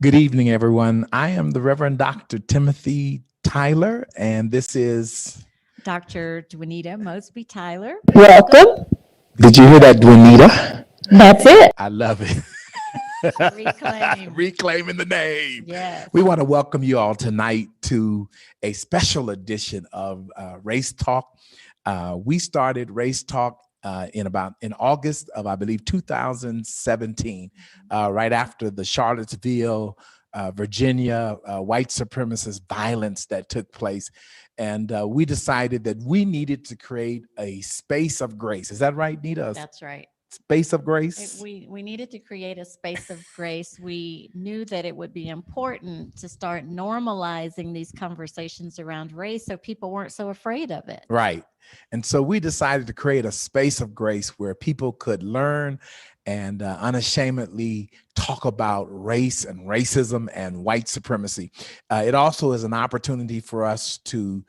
Good evening, everyone. I am the Reverend Dr. Timothy Tyler, and this is. Dr. Dwinita Mosby Tyler. Welcome. Did you hear that, Dwinita? That's it. I love it. Reclaim. Reclaiming the name. Yes. We want to welcome you all tonight to a special edition of Race Talk. We started Race Talk in August of, I believe, 2017, right after the Charlottesville, Virginia white supremacist violence that took place. And we decided that we needed to create a space of grace. Is that right, Nita? That's right. Space of grace? We needed to create a space of grace. We knew that it would be important to start normalizing these conversations around race so people weren't so afraid of it. Right. And so we decided to create a space of grace where people could learn and unashamedly talk about race and racism and white supremacy. It also is an opportunity for us to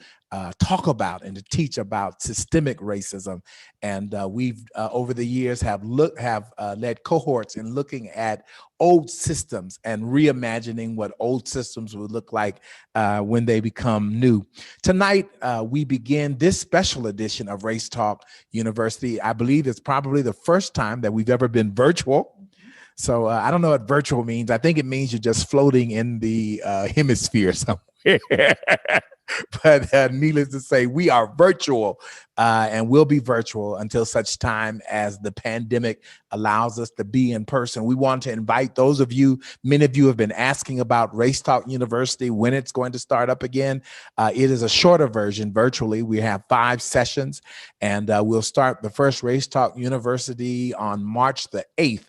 talk about and to teach about systemic racism. And we've over the years have led cohorts in looking at old systems and reimagining what old systems would look like when they become new. Tonight, we begin this special edition of Race Talk University. I believe it's probably the first time that we've ever been virtual. So I don't know what virtual means. I think it means you're just floating in the hemisphere somewhere. But needless to say, we are virtual and will be virtual until such time as the pandemic allows us to be in person. We want to invite those of you, many of you have been asking about Race Talk University, when it's going to start up again. It is a shorter version virtually. We have 5 sessions, and we'll start the first Race Talk University on March the 8th.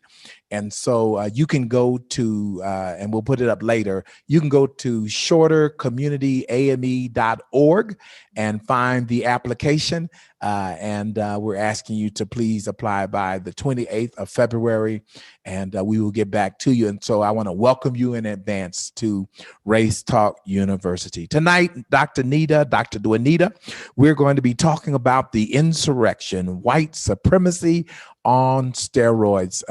And so you can go to, and we'll put it up later, you can go to shortercommunityame.org and find the application. And we're asking you to please apply by the 28th of February, and we will get back to you. And so I want to welcome you in advance to Race Talk University. Tonight, Dr. Dwinita, we're going to be talking about the insurrection, white supremacy on steroids.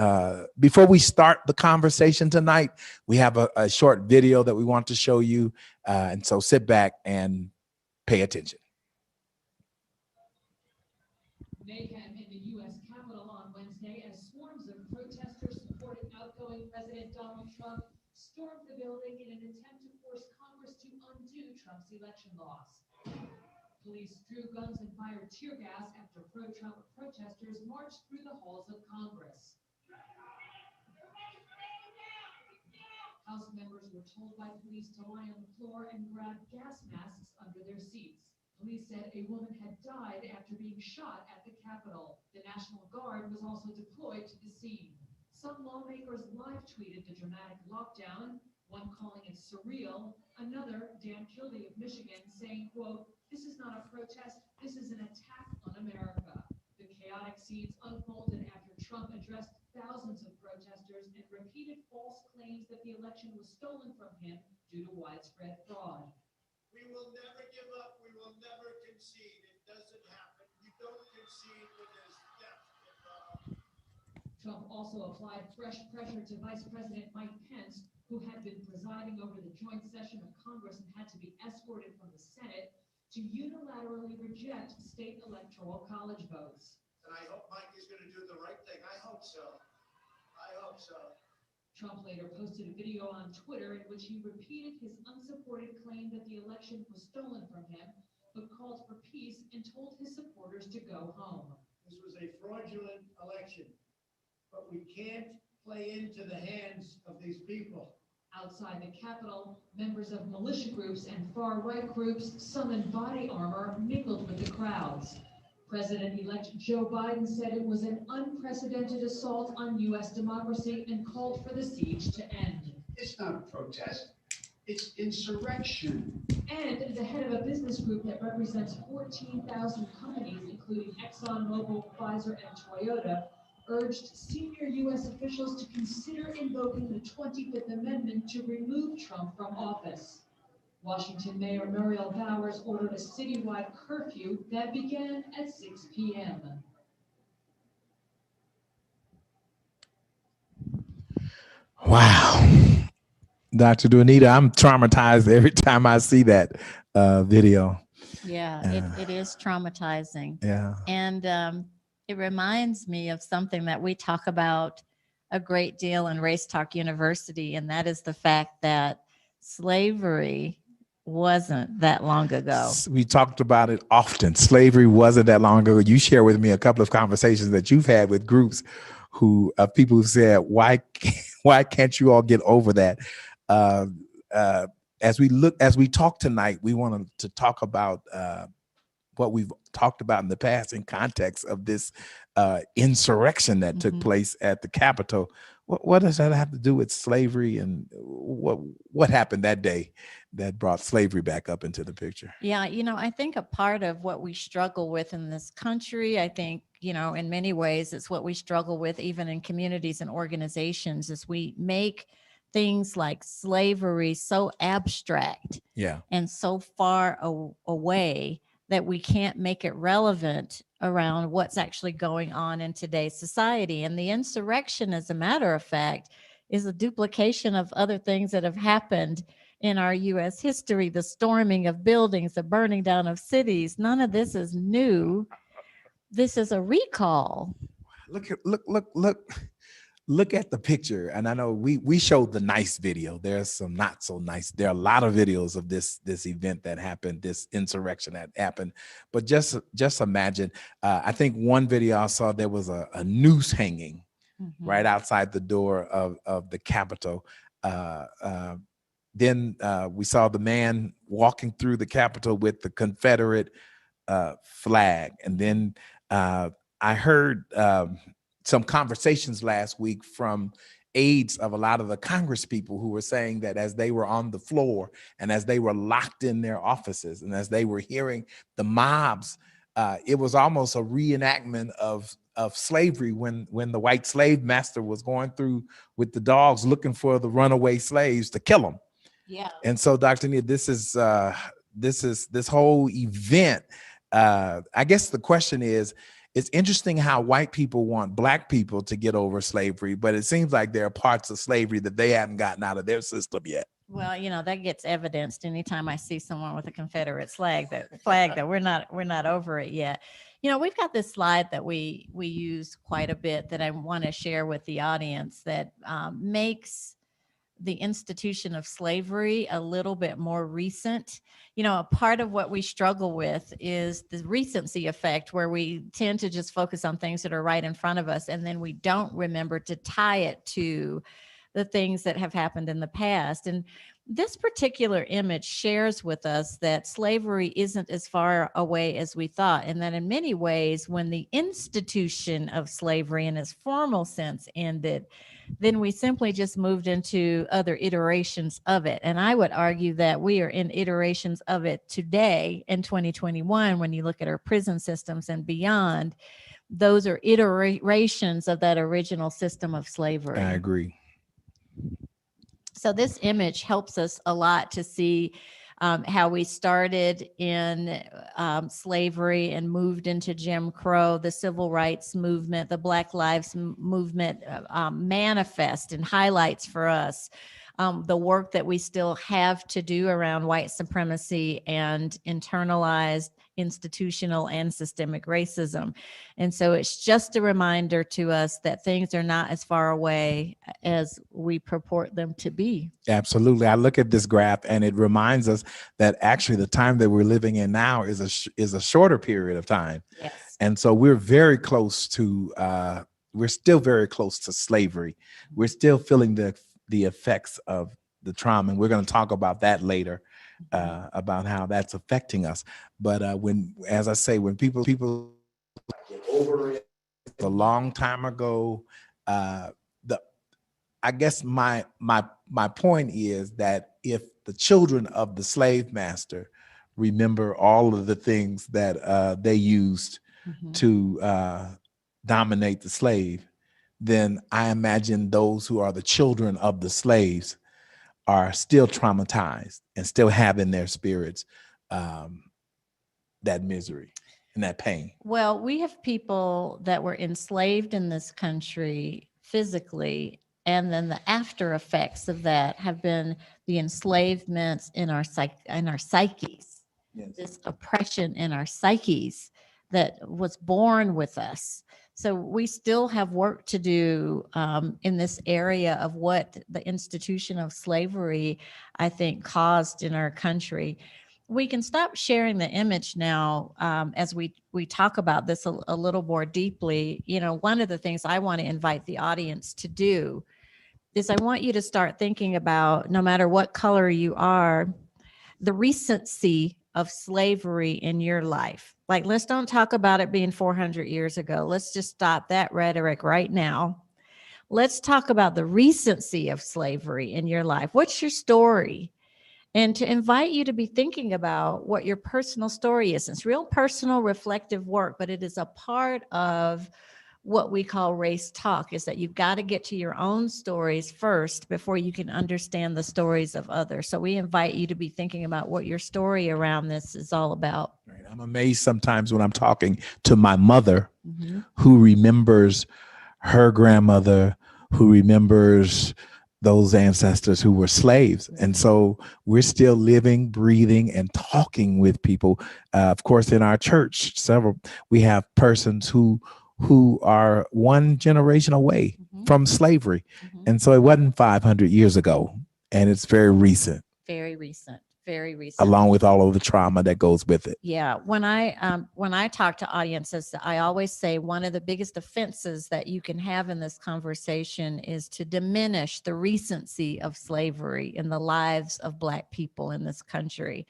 Before we start the conversation tonight, we have a short video that we want to show you. And so sit back and pay attention. Mayhem in the U.S. Capitol on Wednesday as swarms of protesters supporting outgoing President Donald Trump stormed the building in an attempt to force Congress to undo Trump's election loss. Police drew guns and fired tear gas after pro-Trump protesters marched through the halls of Congress. House members were told by police to lie on the floor and grab gas masks under their seats. Police said a woman had died after being shot at the Capitol. The National Guard was also deployed to the scene. Some lawmakers live tweeted the dramatic lockdown, one calling it surreal, another, Dan Kildee of Michigan, saying, quote, "This is not a protest, this is an attack on America." The chaotic scenes unfolded after Trump addressed thousands of protesters and repeated false claims that the election was stolen from him due to widespread fraud. We will never give up. We will never concede. It doesn't happen. We don't concede when there's death involved. Trump also applied fresh pressure to Vice President Mike Pence, who had been presiding over the joint session of Congress and had to be escorted from the Senate, to unilaterally reject state electoral college votes. And I hope Mike is going to do the right thing. I hope so. I hope so. Trump later posted a video on Twitter in which he repeated his unsupported claim that the election was stolen from him, but called for peace and told his supporters to go home. This was a fraudulent election, but we can't play into the hands of these people. Outside the Capitol, members of militia groups and far-right groups, some in body armor, mingled with the crowds. President-elect Joe Biden said it was an unprecedented assault on U.S. democracy and called for the siege to end. It's not a protest, it's insurrection. And the head of a business group that represents 14,000 companies, including ExxonMobil, Pfizer, and Toyota, urged senior U.S. officials to consider invoking the 25th Amendment to remove Trump from office. Washington Mayor Muriel Bowers ordered a citywide curfew that began at 6 p.m. Wow. Dr. Dwinita, I'm traumatized every time I see that video. Yeah, it is traumatizing. Yeah. And it reminds me of something that we talk about a great deal in Race Talk University, and that is the fact that slavery wasn't that long ago. We talked about it often. Slavery wasn't that long ago. You share with me a couple of conversations that you've had with groups who people who said, why can't you all get over that? Uh, as we talk tonight, we want to talk about what we've talked about in the past in context of this insurrection that took place at the Capitol. What does that have to do with slavery, and what happened that day that brought slavery back up into the picture? Yeah, I think a part of what we struggle with in this country, I think, in many ways, it's what we struggle with even in communities and organizations, is we make things like slavery so abstract and so far away that we can't make it relevant around what's actually going on in today's society. And the insurrection, as a matter of fact, is a duplication of other things that have happened in our U.S. history: the storming of buildings, the burning down of cities. None of this is new. This is a recall. Look at the picture. And I know we showed the nice video. There's some not so nice. There are a lot of videos of this event that happened, this insurrection that happened. But just imagine, I think one video I saw, there was a noose hanging right outside the door of the Capitol. Then we saw the man walking through the Capitol with the Confederate flag. And then I heard some conversations last week from aides of a lot of the Congress people who were saying that as they were on the floor and as they were locked in their offices and as they were hearing the mobs, it was almost a reenactment of slavery when the white slave master was going through with the dogs looking for the runaway slaves to kill them. Yeah. And so, Dr. Nia, this whole event. I guess the question is, it's interesting how white people want black people to get over slavery, but it seems like there are parts of slavery that they haven't gotten out of their system yet. Well, that gets evidenced anytime I see someone with a Confederate flag that we're not over it yet. We've got this slide that we use quite a bit that I want to share with the audience that makes the institution of slavery a little bit more recent. A part of what we struggle with is the recency effect, where we tend to just focus on things that are right in front of us, and then we don't remember to tie it to the things that have happened in the past. And this particular image shares with us that slavery isn't as far away as we thought, and that in many ways, when the institution of slavery in its formal sense ended, then we simply just moved into other iterations of it. And I would argue that we are in iterations of it today in 2021. When you look at our prison systems and beyond, those are iterations of that original system of slavery. I agree. So this image helps us a lot to see how we started in slavery and moved into Jim Crow, the civil rights movement, the Black Lives Movement manifest and highlights for us the work that we still have to do around white supremacy and internalized institutional and systemic racism. And so it's just a reminder to us that things are not as far away as we purport them to be. Absolutely. I look at this graph and it reminds us that actually the time that we're living in now is a shorter period of time. Yes. And so we're very close to, we're still very close to slavery. We're still feeling the effects of the trauma. And we're going to talk about that later, about how that's affecting us. But as I say, when people get over it a long time ago, I guess my point is that if the children of the slave master remember all of the things that they used to dominate the slave, then I imagine those who are the children of the slaves are still traumatized and still have in their spirits that misery and that pain. Well, we have people that were enslaved in this country physically And then the after effects of that have been the enslavements in our psyches, Yes. this oppression in our psyches that was born with us. So we still have work to do in this area of what the institution of slavery, I think, caused in our country. We can stop sharing the image now as we talk about this a little more deeply. You know, one of the things I want to invite the audience to do is I want you to start thinking about, no matter what color you are, the recency of slavery in your life. Like, let's don't talk about it being 400 years ago. Let's just stop that rhetoric right now. Let's talk about the recency of slavery in your life. What's your story? And to invite you to be thinking about what your personal story is. It's real personal, reflective work, but it is a part of what we call race talk, is that you've got to get to your own stories first before you can understand the stories of others. So we invite you to be thinking about what your story around this is all about. Right. I'm amazed sometimes when I'm talking to my mother, Mhm. who remembers her grandmother, who remembers those ancestors who were slaves. And so we're still living, breathing, and talking with people. Of course, in our church, we have persons who are one generation away Mhm. from slavery. Mhm. And so it wasn't 500 years ago, and it's very recent, Very recent. Very recent. along with all of the trauma that goes with it. Yeah, when I talk to audiences, I always say one of the biggest offenses that you can have in this conversation is to diminish the recency of slavery in the lives of Black people in this country.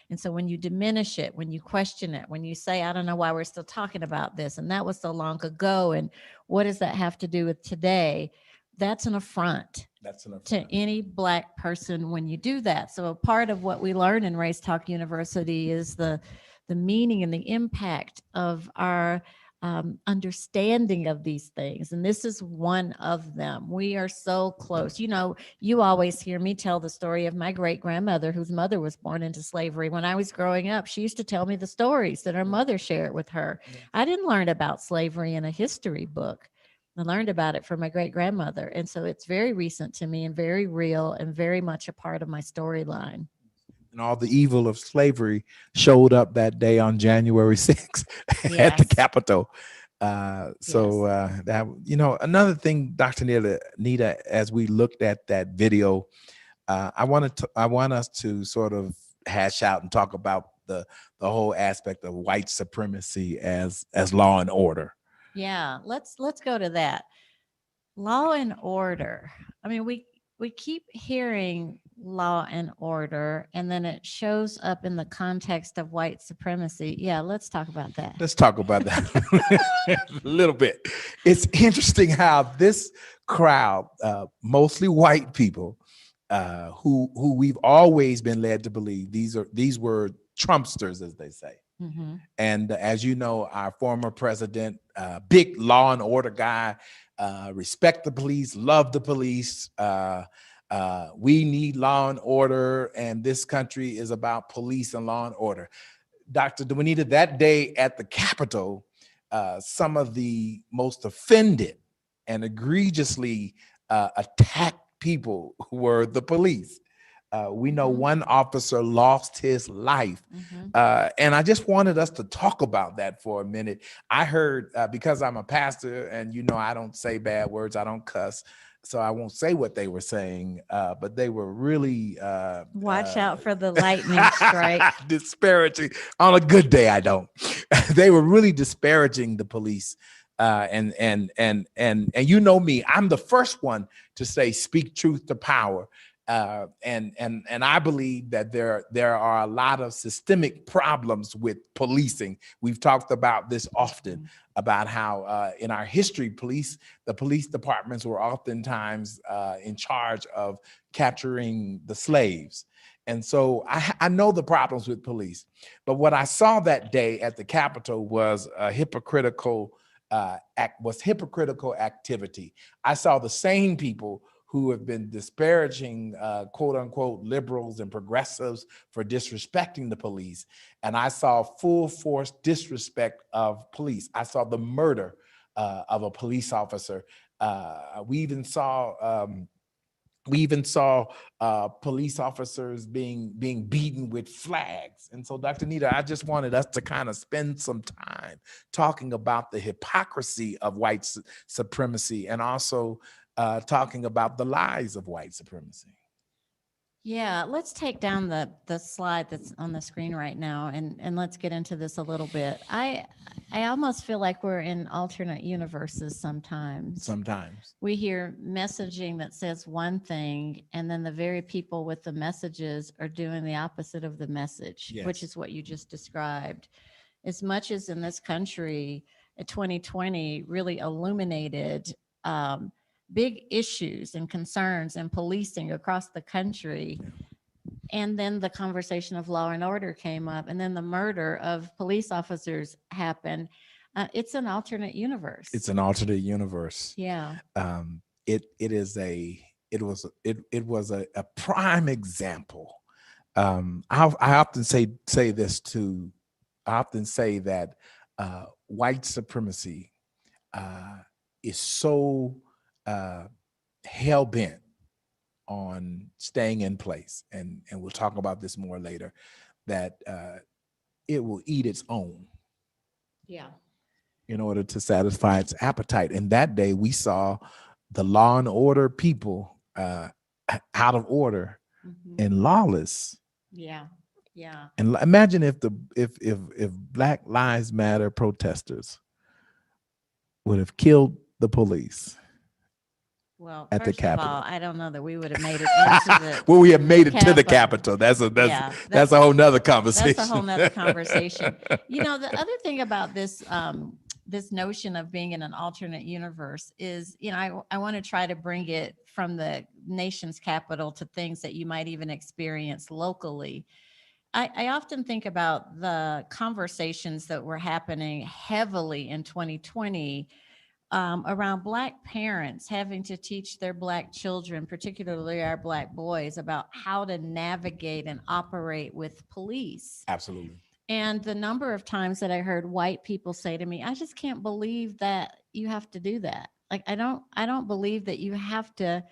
And so when you diminish it, when you question it, when you say, I don't know why we're still talking about this, and that was so long ago, and what does that have to do with today? That's an affront That's enough. to any Black person when you do that. So a part of what we learn in Race Talk University is the meaning and the impact of our understanding of these things. And this is one of them. We are so close. You know, you always hear me tell the story of my great grandmother, whose mother was born into slavery. When I was growing up, she used to tell me the stories that her mother shared with her. I didn't learn about slavery in a history book. I learned about it from my great grandmother. And so it's very recent to me and very real and very much a part of my storyline. And all the evil of slavery showed up that day on January 6th at the Yes. Capitol. That, another thing, Dr. Nita, as we looked at that video, I want us to sort of hash out and talk about the whole aspect of white supremacy as law and order. Yeah, let's go to that. Law and order. I mean, we keep hearing law and order, and then it shows up in the context of white supremacy. Yeah, let's talk about that. Let's talk about that a little bit. It's interesting how this crowd, mostly white people, who we've always been led to believe these were Trumpsters, as they say. Mm-hmm. And as you know, our former president, big law and order guy, respect the police, love the police. We need law and order, and this country is about police and law and order. Dr. Dwinita, that day at the Capitol, some of the most offended and egregiously attacked people were the police. We know one officer lost his life. And I just wanted us to talk about that for a minute. I heard, because I'm a pastor and I don't say bad words, I don't cuss, so I won't say what they were saying, but they were really Watch out for the lightning strike. disparaging. On a good day, I don't. They were really disparaging the police. And you know me, I'm the first one to say speak truth to power. And I believe that there are a lot of systemic problems with policing. We've talked about this often, about how in our history, the police departments were oftentimes in charge of capturing the slaves. And so I know the problems with police, but what I saw that day at the Capitol was hypocritical activity. I saw the same people who have been disparaging quote unquote liberals and progressives for disrespecting the police. And I saw full force disrespect of police. I saw the murder of a police officer We even saw police officers being beaten with flags. And so, Dr. Nita, I just wanted us to kind of spend some time talking about the hypocrisy of white supremacy, and also talking about the lies of white supremacy. Yeah, let's take down the slide that's on the screen right now, and let's get into this a little bit. I almost feel like we're in alternate universes sometimes. Sometimes We hear messaging that says one thing, and then the very people with the messages are doing the opposite of the message, which Yes. is what you just described. As much as in this country, 2020 really illuminated big issues and concerns and policing across the country. And then the conversation of law and order came up, and then the murder of police officers happened. It's an alternate universe. It's an alternate universe. Yeah. It was a prime example. I often say this too. I often say that white supremacy is so hell bent on staying in place, and we'll talk about this more later, that it will eat its own. Yeah. In order to satisfy its appetite. And that day we saw the law and order people out of order and lawless. Yeah. Yeah. And imagine if Black Lives Matter protesters would have killed the police. Well, at the first of Capitol. all, I don't know that we would have made it into the. Well, we have made it to the Capitol. Capitol. Yeah, That's a whole nother conversation. That's a whole nother conversation. You know, the other thing about this this notion of being in an alternate universe is, you know, I want to try to bring it from the nation's capital to things that you might even experience locally. I often think about the conversations that were happening heavily in 2020 around Black parents having to teach their Black children, particularly our Black boys, about how to navigate and operate with police. Absolutely. And the number of times that I heard white people say to me, I just can't believe that you have to do that. Like, I don't believe that you have to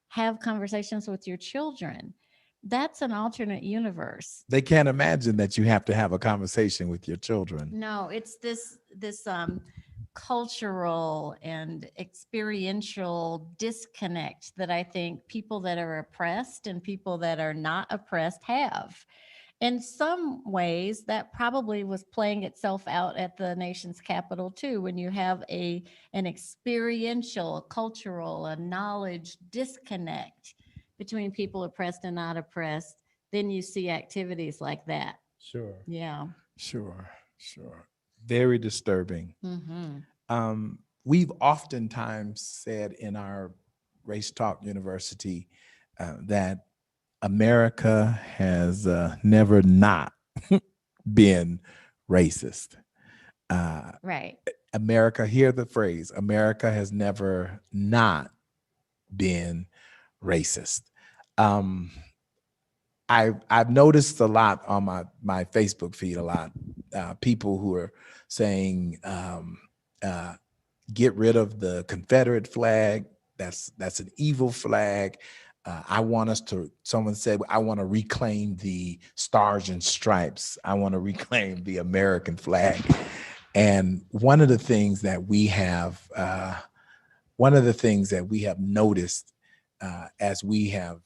have conversations with your children. That's an alternate universe. They can't imagine that you have to have a conversation with your children. No, it's this cultural and experiential disconnect that I think people that are oppressed and people that are not oppressed have. In some ways, that probably was playing itself out at the nation's capital too, when you have an experiential, a cultural, a knowledge disconnect between people oppressed and not oppressed. Then you see activities like that. Sure. Yeah. Sure. Very disturbing. Mm-hmm. We've oftentimes said in our Race Talk University that America has never not been racist. Right. America, hear the phrase, America has never not been racist. I've noticed a lot on my Facebook feed, a lot people who are saying get rid of the Confederate flag. That's an evil flag. Someone said, I want to reclaim the stars and stripes. I want to reclaim the American flag. And one of the things that we have noticed as we have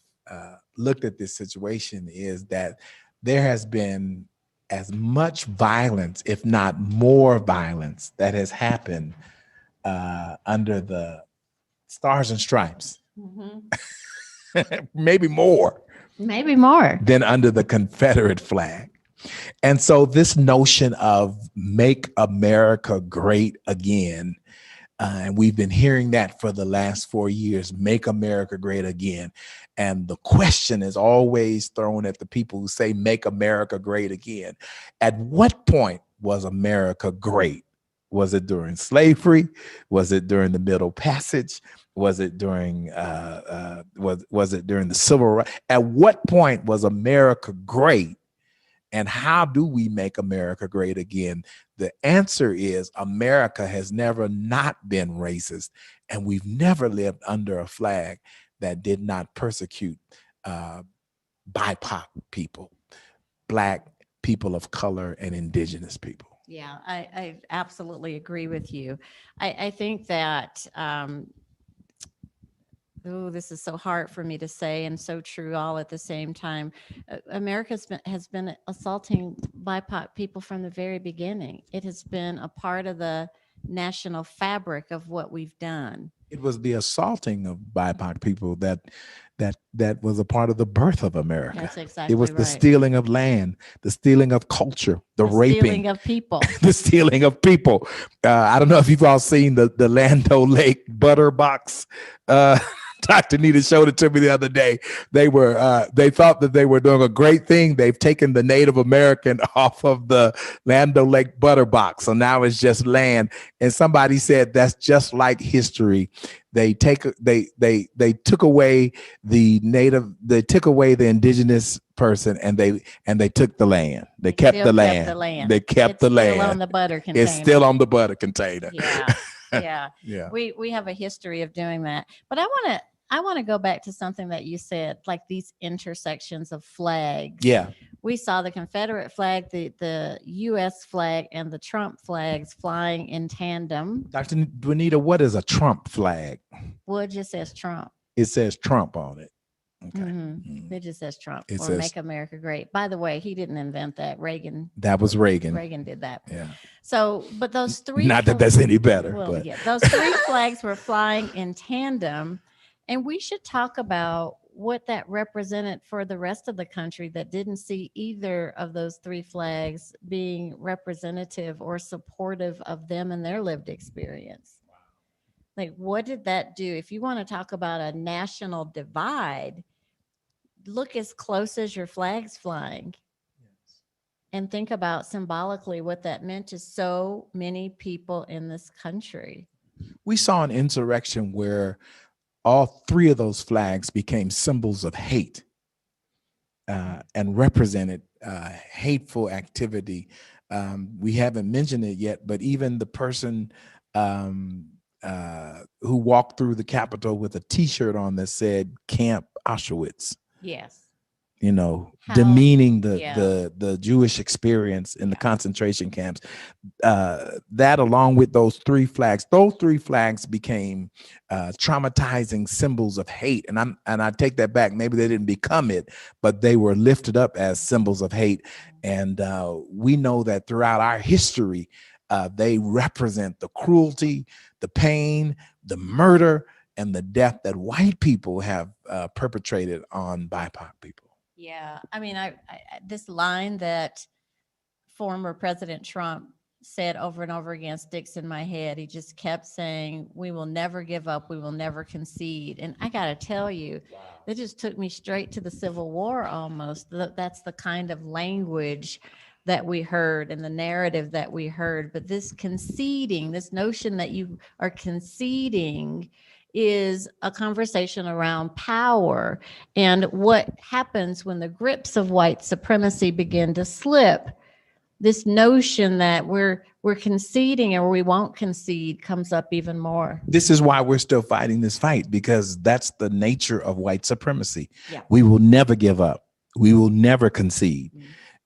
looked at this situation is that there has been as much violence, if not more violence, that has happened under the stars and stripes. Mm-hmm. Maybe more than under the Confederate flag. And so this notion of make America great again, and we've been hearing that for the last 4 years, make America great again. And the question is always thrown at the people who say, make America great again. At what point was America great? Was it during slavery? Was it during the Middle Passage? Was it during was it during the Civil Rights? At what point was America great? And how do we make America great again? The answer is America has never not been racist, and we've never lived under a flag that did not persecute BIPOC people, Black people of color, and indigenous people. Yeah, I absolutely agree with you. I think that, oh, this is so hard for me to say and so true all at the same time. Has been assaulting BIPOC people from the very beginning. It has been a part of the national fabric of what we've done. It was the assaulting of BIPOC people that was a part of the birth of America. That's exactly It was right. the stealing of land, the stealing of culture, the raping, stealing of people. the stealing of people. I don't know if you've all seen the Lando Lake butter box. Dr. Nita showed it to me the other day. They thought that they were doing a great thing. They've taken the Native American off of the Lando Lake butter box. So now it's just land. And somebody said that's just like history. They took away the native, they took away the indigenous person, and they took the land. They kept the land. They kept the land. It's still on the butter container. It's still on the butter container. Yeah. Yeah. We have a history of doing that. But I want to go back to something that you said, like these intersections of flags. Yeah. We saw the Confederate flag, the U.S. flag, and the Trump flags flying in tandem. Dr. Dwinita, what is a Trump flag? Well, it just says Trump. It says Trump on it. Okay. It just says Trump, It or says, Make America Great. By the way, he didn't invent that. Reagan. That was Reagan. Reagan did that. Yeah. So, but those three. Not that that's any better. Well, but. yeah, those three flags were flying in tandem, and we should talk about what that represented for the rest of the country that didn't see either of those three flags being representative or supportive of them and their lived experience. Like, what did that do? If you want to talk about a national divide, look as close as your flag's flying and think about symbolically what that meant to so many people in this country. We saw an insurrection where all three of those flags became symbols of hate and represented hateful activity. We haven't mentioned it yet, but even the person who walked through the Capitol with a T-shirt on that said Camp Auschwitz. Yes. You know, demeaning the Jewish experience in the concentration camps. That, along with those three flags became traumatizing symbols of hate. And I take that back. Maybe they didn't become it, but they were lifted up as symbols of hate. And we know that throughout our history, they represent the cruelty, the pain, the murder, and the death that white people have perpetrated on BIPOC people. Yeah, I mean, I this line that former President Trump said over and over again sticks in my head. He just kept saying, "We will never give up. We will never concede." And I got to tell you, that just took me straight to the Civil War almost. That's the kind of language that we heard and the narrative that we heard. But this conceding, this notion that you are conceding, is a conversation around power and what happens when the grips of white supremacy begin to slip. This notion that we're conceding or we won't concede comes up even more. This is why we're still fighting this fight, because that's the nature of white supremacy. Yeah. We will never give up. We will never concede.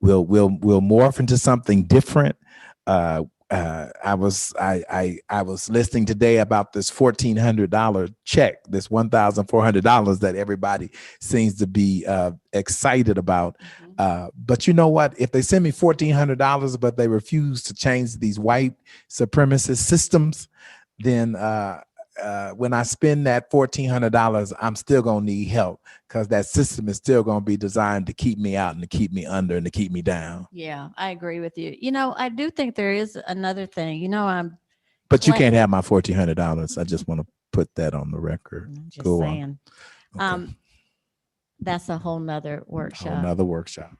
We'll morph into something different. I was listening today about this $1,400 check, this $1,400 that everybody seems to be excited about. But you know what? If they send me $1,400, but they refuse to change these white supremacist systems, then when I spend that $1,400, I'm still gonna need help, because that system is still gonna be designed to keep me out and to keep me under and to keep me down. Yeah, I agree with you. You know, I do think there is another thing. You know, But you can't have my $1,400. I just want to put that on the record. I'm just Go saying. on. Okay. That's a whole nother workshop. Another workshop.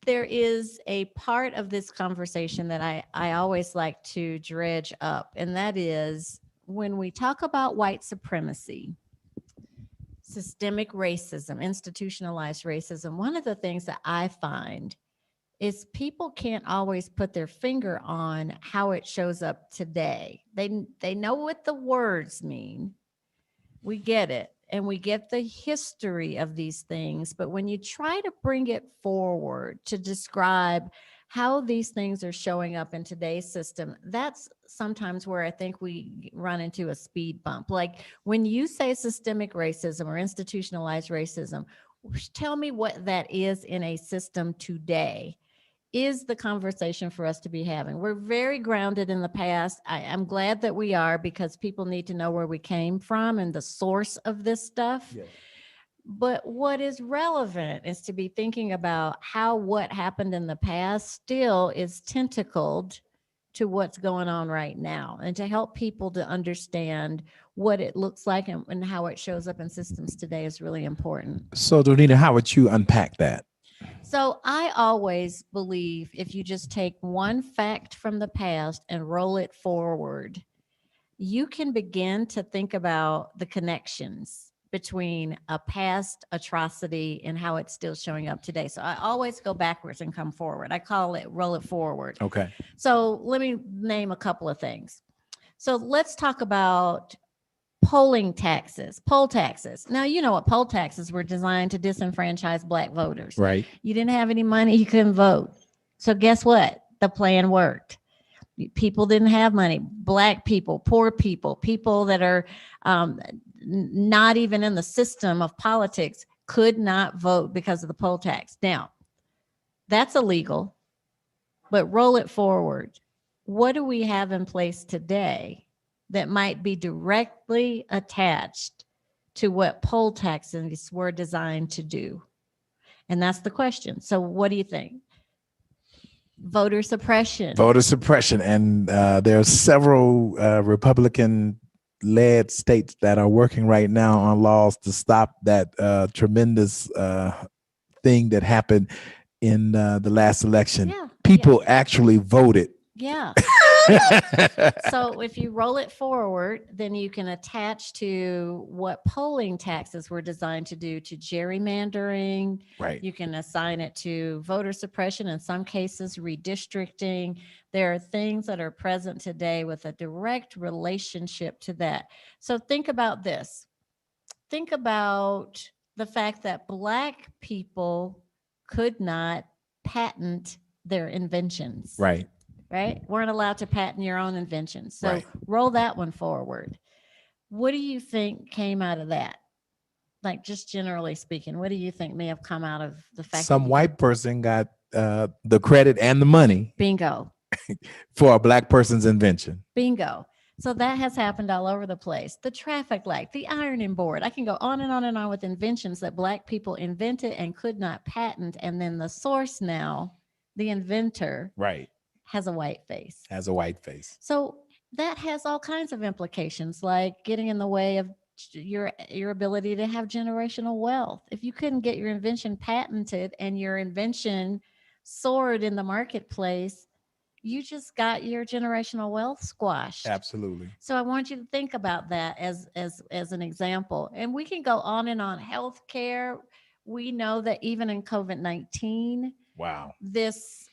There is a part of this conversation that I always like to dredge up, and that is when we talk about white supremacy, systemic racism, institutionalized racism. One of the things that I find is people can't always put their finger on how it shows up today. They know what the words mean. We get it, and we get the history of these things, but when you try to bring it forward to describe how these things are showing up in today's system, that's sometimes where I think we run into a speed bump. Like when you say systemic racism or institutionalized racism, tell me what that is in a system today is the conversation for us to be having. We're very grounded in the past. I'm glad that we are, because people need to know where we came from and the source of this stuff. Yes. But what is relevant is to be thinking about how what happened in the past still is tentacled to what's going on right now, and to help people to understand what it looks like and how it shows up in systems today is really important. So, Dwinita, how would you unpack that? So I always believe if you just take one fact from the past and roll it forward, you can begin to think about the connections between a past atrocity and how it's still showing up today. So I always go backwards and come forward. I call it roll it forward. Okay. So let me name a couple of things. So let's talk about poll taxes. Now, you know what poll taxes were designed to disenfranchise Black voters. Right. You didn't have any money, you couldn't vote. So guess what? The plan worked. People didn't have money. Black people, poor people, people that are not even in the system of politics could not vote because of the poll tax. Now, that's illegal, but roll it forward. What do we have in place today that might be directly attached to what poll taxes were designed to do? And that's the question. So what do you think? Voter suppression. Voter suppression. And there are several Republican-led states that are working right now on laws to stop that tremendous thing that happened in the last election. Yeah. People actually voted. Yeah. So if you roll it forward, then you can attach to what polling taxes were designed to do to gerrymandering. Right. You can assign it to voter suppression, in some cases redistricting. There are things that are present today with a direct relationship to that. So think about this. Think about the fact that Black people could not patent their inventions. Right. Right? Weren't allowed to patent your own inventions. So Right. roll that one forward. What do you think came out of that? Like, just generally speaking, what do you think may have come out of the fact Some that white person got the credit and the money bingo, for a Black person's invention. bingo. So that has happened all over the place. The traffic light, the ironing board. I can go on and on and on with inventions that Black people invented and could not patent. And then the source now, the inventor, Right. has a white face. Has a white face. So that has all kinds of implications, like getting in the way of your ability to have generational wealth. If you couldn't get your invention patented and your invention soared in the marketplace, you just got your generational wealth squashed. Absolutely. So I want you to think about that as an example. And we can go on and on. Healthcare. We know that even in COVID-19, Wow. this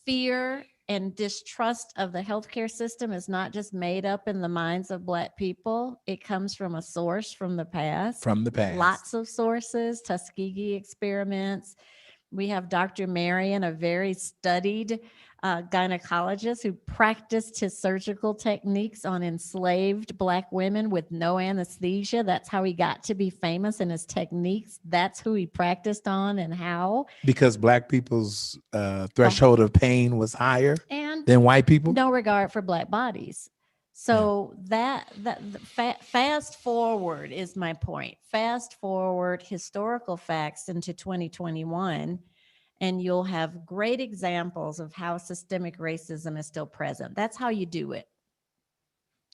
fear and distrust of the healthcare system is not just made up in the minds of Black people. It comes from a source from the past. From the past. Lots of sources, Tuskegee experiments. We have Dr. Marion, a very studied gynecologist who practiced his surgical techniques on enslaved Black women with no anesthesia. That's how he got to be famous in his techniques. That's who he practiced on and how. Because Black people's threshold of pain was higher And than white people. no regard for Black bodies. So fast forward is my point. Fast forward historical facts into 2021, and you'll have great examples of how systemic racism is still present. That's how you do it.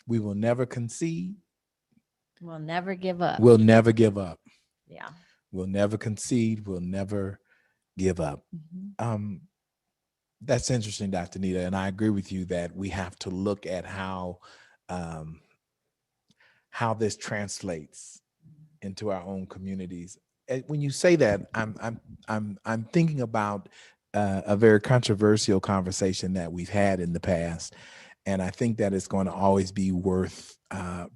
We will never concede. We'll never give up. We'll never give up. Yeah. We'll never concede. We'll never give up. Mm-hmm. That's interesting, Dr. Nita, and I agree with you that we have to look at how this translates into our own communities. And when you say that, I'm thinking about a very controversial conversation that we've had in the past. And I think that it's going to always be worth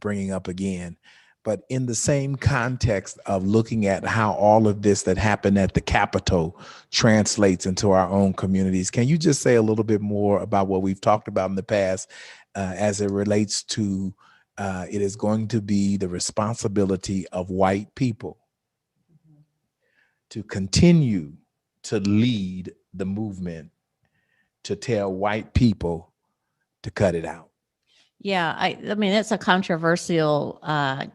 bringing up again. But in the same context of looking at how all of this that happened at the Capitol translates into our own communities, can you just say a little bit more about what we've talked about in the past as it relates to it is going to be the responsibility of white people to continue to lead the movement to tell white people to cut it out? Yeah, I mean, it's a controversial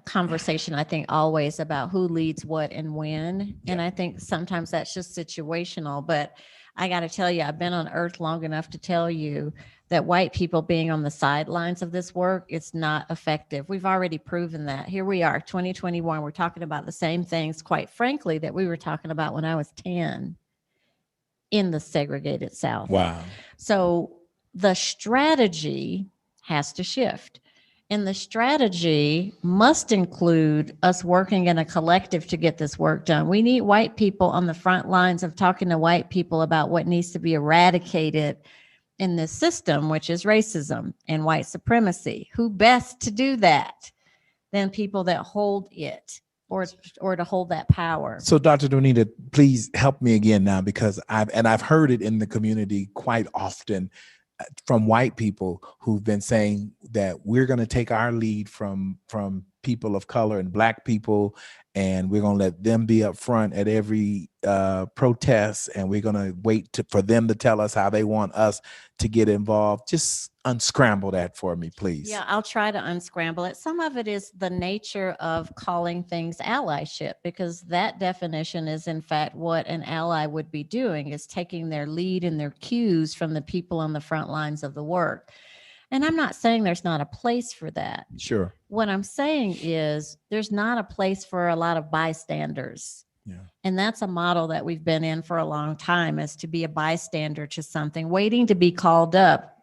conversation, I think, always about who leads what and when. And I think sometimes that's just situational. But I got to tell you, I've been on earth long enough to tell you that white people being on the sidelines of this work, it's not effective. We've already proven that. Here we are, 2021. We're talking about the same things, quite frankly, that we were talking about when I was 10 in the segregated South. Wow. So the strategy has to shift. And the strategy must include us working in a collective to get this work done. We need white people on the front lines of talking to white people about what needs to be eradicated in this system, which is racism and white supremacy. Who best to do that than people that hold it or to hold that power? So Dr. Dwinita, please help me again now, because I've heard it in the community quite often from white people who've been saying that we're going to take our lead from people of color and Black people, and we're going to let them be up front at every protest, and we're going to wait for them to tell us how they want us to get involved. Just unscramble that for me, please. Yeah, I'll try to unscramble it. Some of it is the nature of calling things allyship, because that definition is in fact what an ally would be doing, is taking their lead and their cues from the people on the front lines of the work. And I'm not saying there's not a place for that. Sure. What I'm saying is there's not a place for a lot of bystanders. Yeah. And that's a model that we've been in for a long time, is to be a bystander to something, waiting to be called up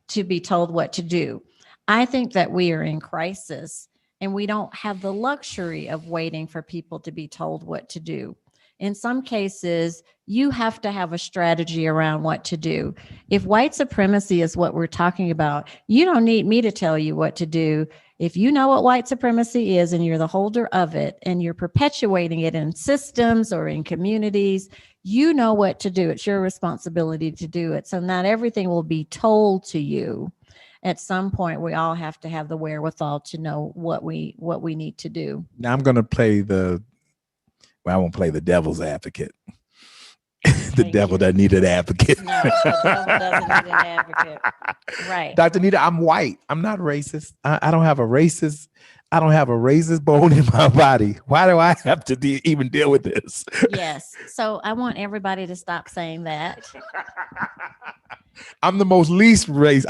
to be told what to do. I think that we are in crisis, and we don't have the luxury of waiting for people to be told what to do. In some cases, you have to have a strategy around what to do. If white supremacy is what we're talking about, you don't need me to tell you what to do. If you know what white supremacy is and you're the holder of it and you're perpetuating it in systems or in communities, you know what to do. It's your responsibility to do it. So not everything will be told to you. At some point, we all have to have the wherewithal to know what we need to do. Now I'm going to play I won't play the devil's advocate. The devil doesn't need an advocate. No, the devil doesn't need an advocate. Right. Dr. Nita, I'm white. I'm not racist. I don't have a racist bone in my body. Why do I have to even deal with this? Yes. So I want everybody to stop saying that. I'm the least racist.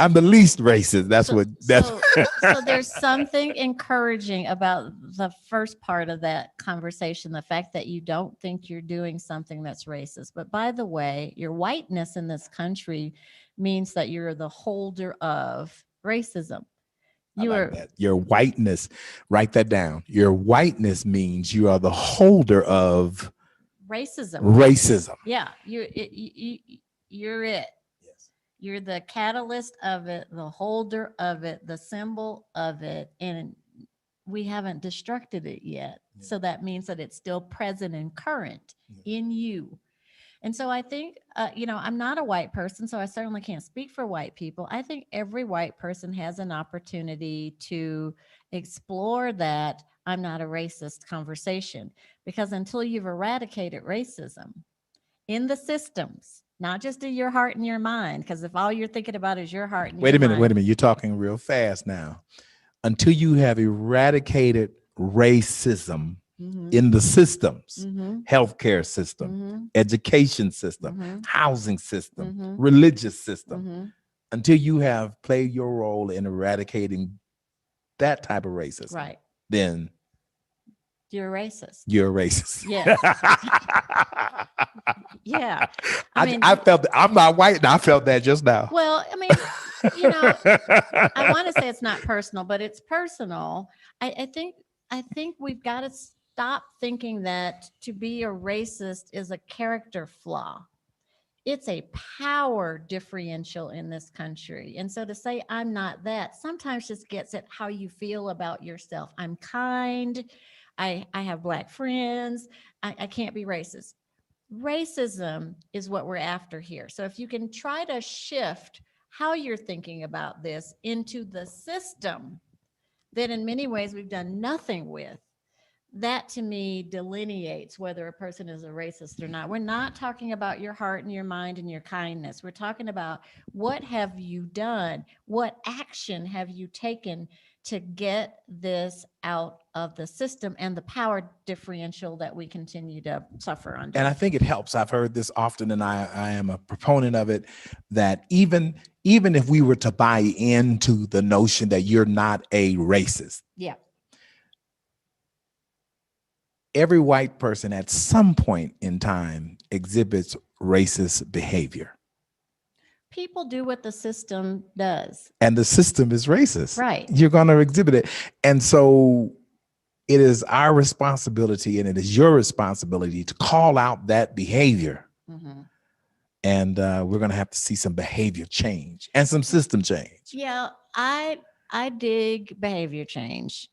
So there's something encouraging about the first part of that conversation, the fact that you don't think you're doing something that's racist. But by the way, your whiteness in this country means that you're the holder of racism. Your whiteness, write that down. Your whiteness means you are the holder of racism. Yeah, you're it. You're the catalyst of it, the holder of it, the symbol of it, and we haven't destructed it yet. Yeah. So that means that it's still present and current in you. And so I think, I'm not a white person, so I certainly can't speak for white people. I think every white person has an opportunity to explore that I'm not a racist conversation, because until you've eradicated racism in the systems, not just in your heart and your mind, because if all you're thinking about is your heart and wait a minute. You're talking real fast now. Until you have eradicated racism in the systems, healthcare system, education system, housing system, religious system, until you have played your role in eradicating that type of racism, right? Then you're a racist. You're a racist. Yeah. Yeah. I felt that. I'm not white, and I felt that just now. Well, I mean, I want to say it's not personal, but it's personal. I think we've got to stop thinking that to be a racist is a character flaw. It's a power differential in this country. And so to say I'm not that sometimes just gets at how you feel about yourself. I'm kind. I have Black friends. I can't be racist. Racism is what we're after here. So if you can try to shift how you're thinking about this into the system that in many ways we've done nothing with, that to me delineates whether a person is a racist or not. We're not talking about your heart and your mind and your kindness. We're talking about what have you done? What action have you taken to get this out of the system and the power differential that we continue to suffer under? And I think it helps. I've heard this often, and I am a proponent of it, that even if we were to buy into the notion that you're not a racist, Yeah. every white person at some point in time exhibits racist behavior. People do what the system does. And the system is racist. Right. You're going to exhibit it. And so it is our responsibility and it is your responsibility to call out that behavior. Mhm. And we're going to have to see some behavior change and some system change. Yeah, I dig behavior change.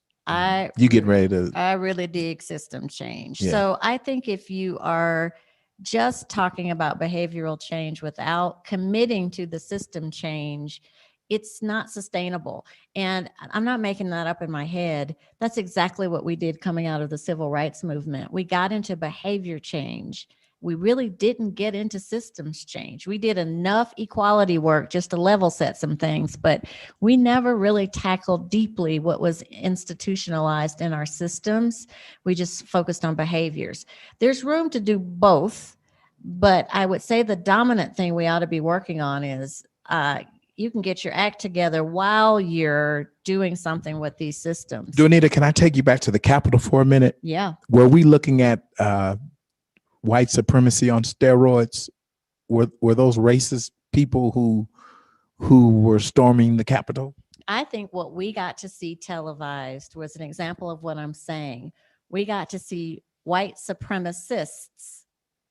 You get ready to. I really dig system change. Yeah. So I think if you are just talking about behavioral change without committing to the system change, it's not sustainable. And I'm not making that up in my head. That's exactly what we did coming out of the civil rights movement. We got into behavior change. We really didn't get into systems change. We did enough equality work just to level set some things, but we never really tackled deeply what was institutionalized in our systems. We just focused on behaviors. There's room to do both, but I would say the dominant thing we ought to be working on is you can get your act together while you're doing something with these systems. Dwinita, can I take you back to the Capitol for a minute? Yeah. Were we looking at white supremacy on steroids? Were those racist people who were storming the Capitol? I think what we got to see televised was an example of what I'm saying. We got to see white supremacists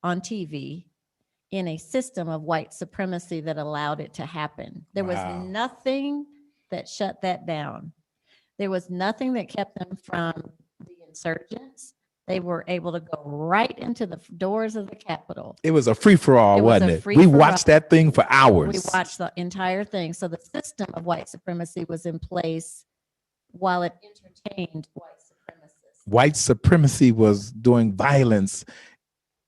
on TV in a system of white supremacy that allowed it to happen. There was nothing that shut that down. There was nothing that kept them from the insurgents. They were able to go right into the doors of the Capitol. It was a free-for-all, wasn't it? We watched that thing for hours. We watched the entire thing. So the system of white supremacy was in place while it entertained white supremacists. White supremacy was doing violence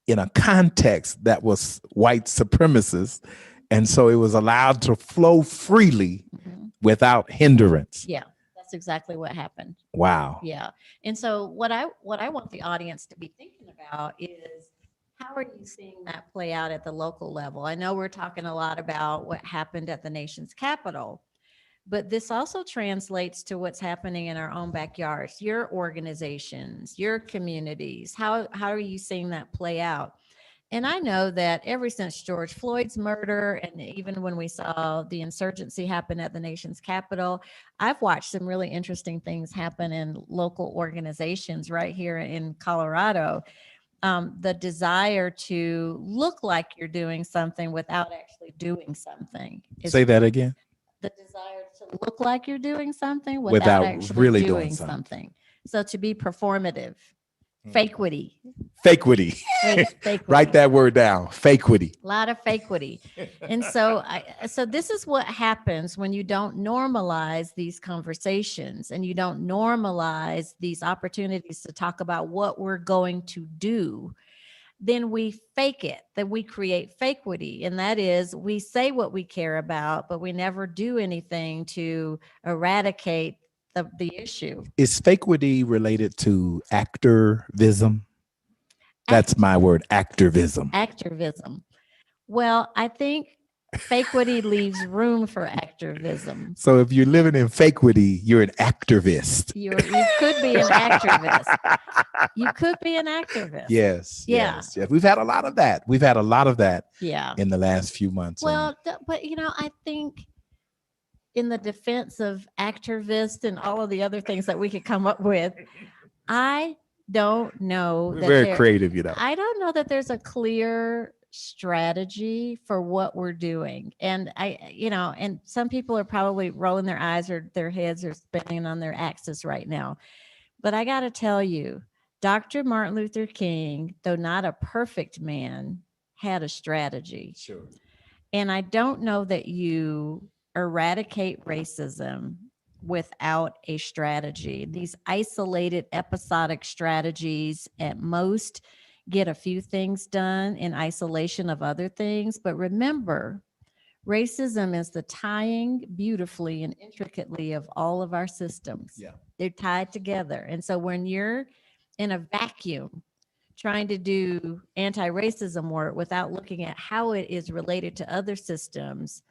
in a context that was white supremacist. And so it was allowed to flow freely without hindrance. Yeah. That's exactly what happened. Wow. Yeah. And so what I want the audience to be thinking about is, how are you seeing that play out at the local level? I know we're talking a lot about what happened at the nation's capital, but this also translates to what's happening in our own backyards, your organizations, your communities. How are you seeing that play out? And I know that ever since George Floyd's murder, and even when we saw the insurgency happen at the nation's capital, I've watched some really interesting things happen in local organizations right here in Colorado. The desire to look like you're doing something without actually doing something. Say that again. The desire to look like you're doing something without actually really doing something. So to be performative. Fakequity. Write that word down. Fakequity. A lot of fakequity. And so this is what happens when you don't normalize these conversations and you don't normalize these opportunities to talk about what we're going to do. Then we fake it, that we create fakequity. And that is, we say what we care about, but we never do anything to eradicate the issue. Is fakequity related to activism? That's my word, activism. Activism. Well, I think fakequity leaves room for activism. So if you're living in fakequity, you're an activist. You could be an activist. You could be an activist. Yes. Yeah. Yes. We've had a lot of that. Yeah. In the last few months. Well, but I think in the defense of activists and all of the other things that we could come up with, I don't know. We're very creative, I don't know that there's a clear strategy for what we're doing. And and some people are probably rolling their eyes or their heads are spinning on their axis right now. But I got to tell you, Dr. Martin Luther King, though not a perfect man, had a strategy. Sure. And I don't know that you eradicate racism without a strategy. These isolated episodic strategies at most get a few things done in isolation of other things. But remember, racism is the tying beautifully and intricately of all of our systems. Yeah. They're tied together. And so when you're in a vacuum trying to do anti-racism work without looking at how it is related to other systems,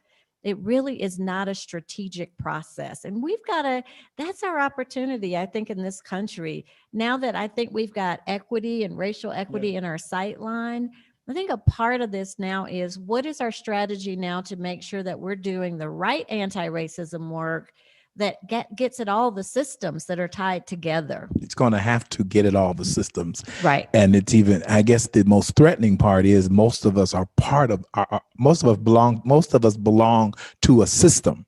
it really is not a strategic process. And we've got to, that's our opportunity, I think, in this country. Now that I think we've got equity and racial equity in our sight line, I think a part of this now is what is our strategy now to make sure that we're doing the right anti-racism work that gets at all the systems that are tied together. It's going to have to get at all the systems. Right. And it's even, I guess the most threatening part is most of us are part of most of us belong to a system.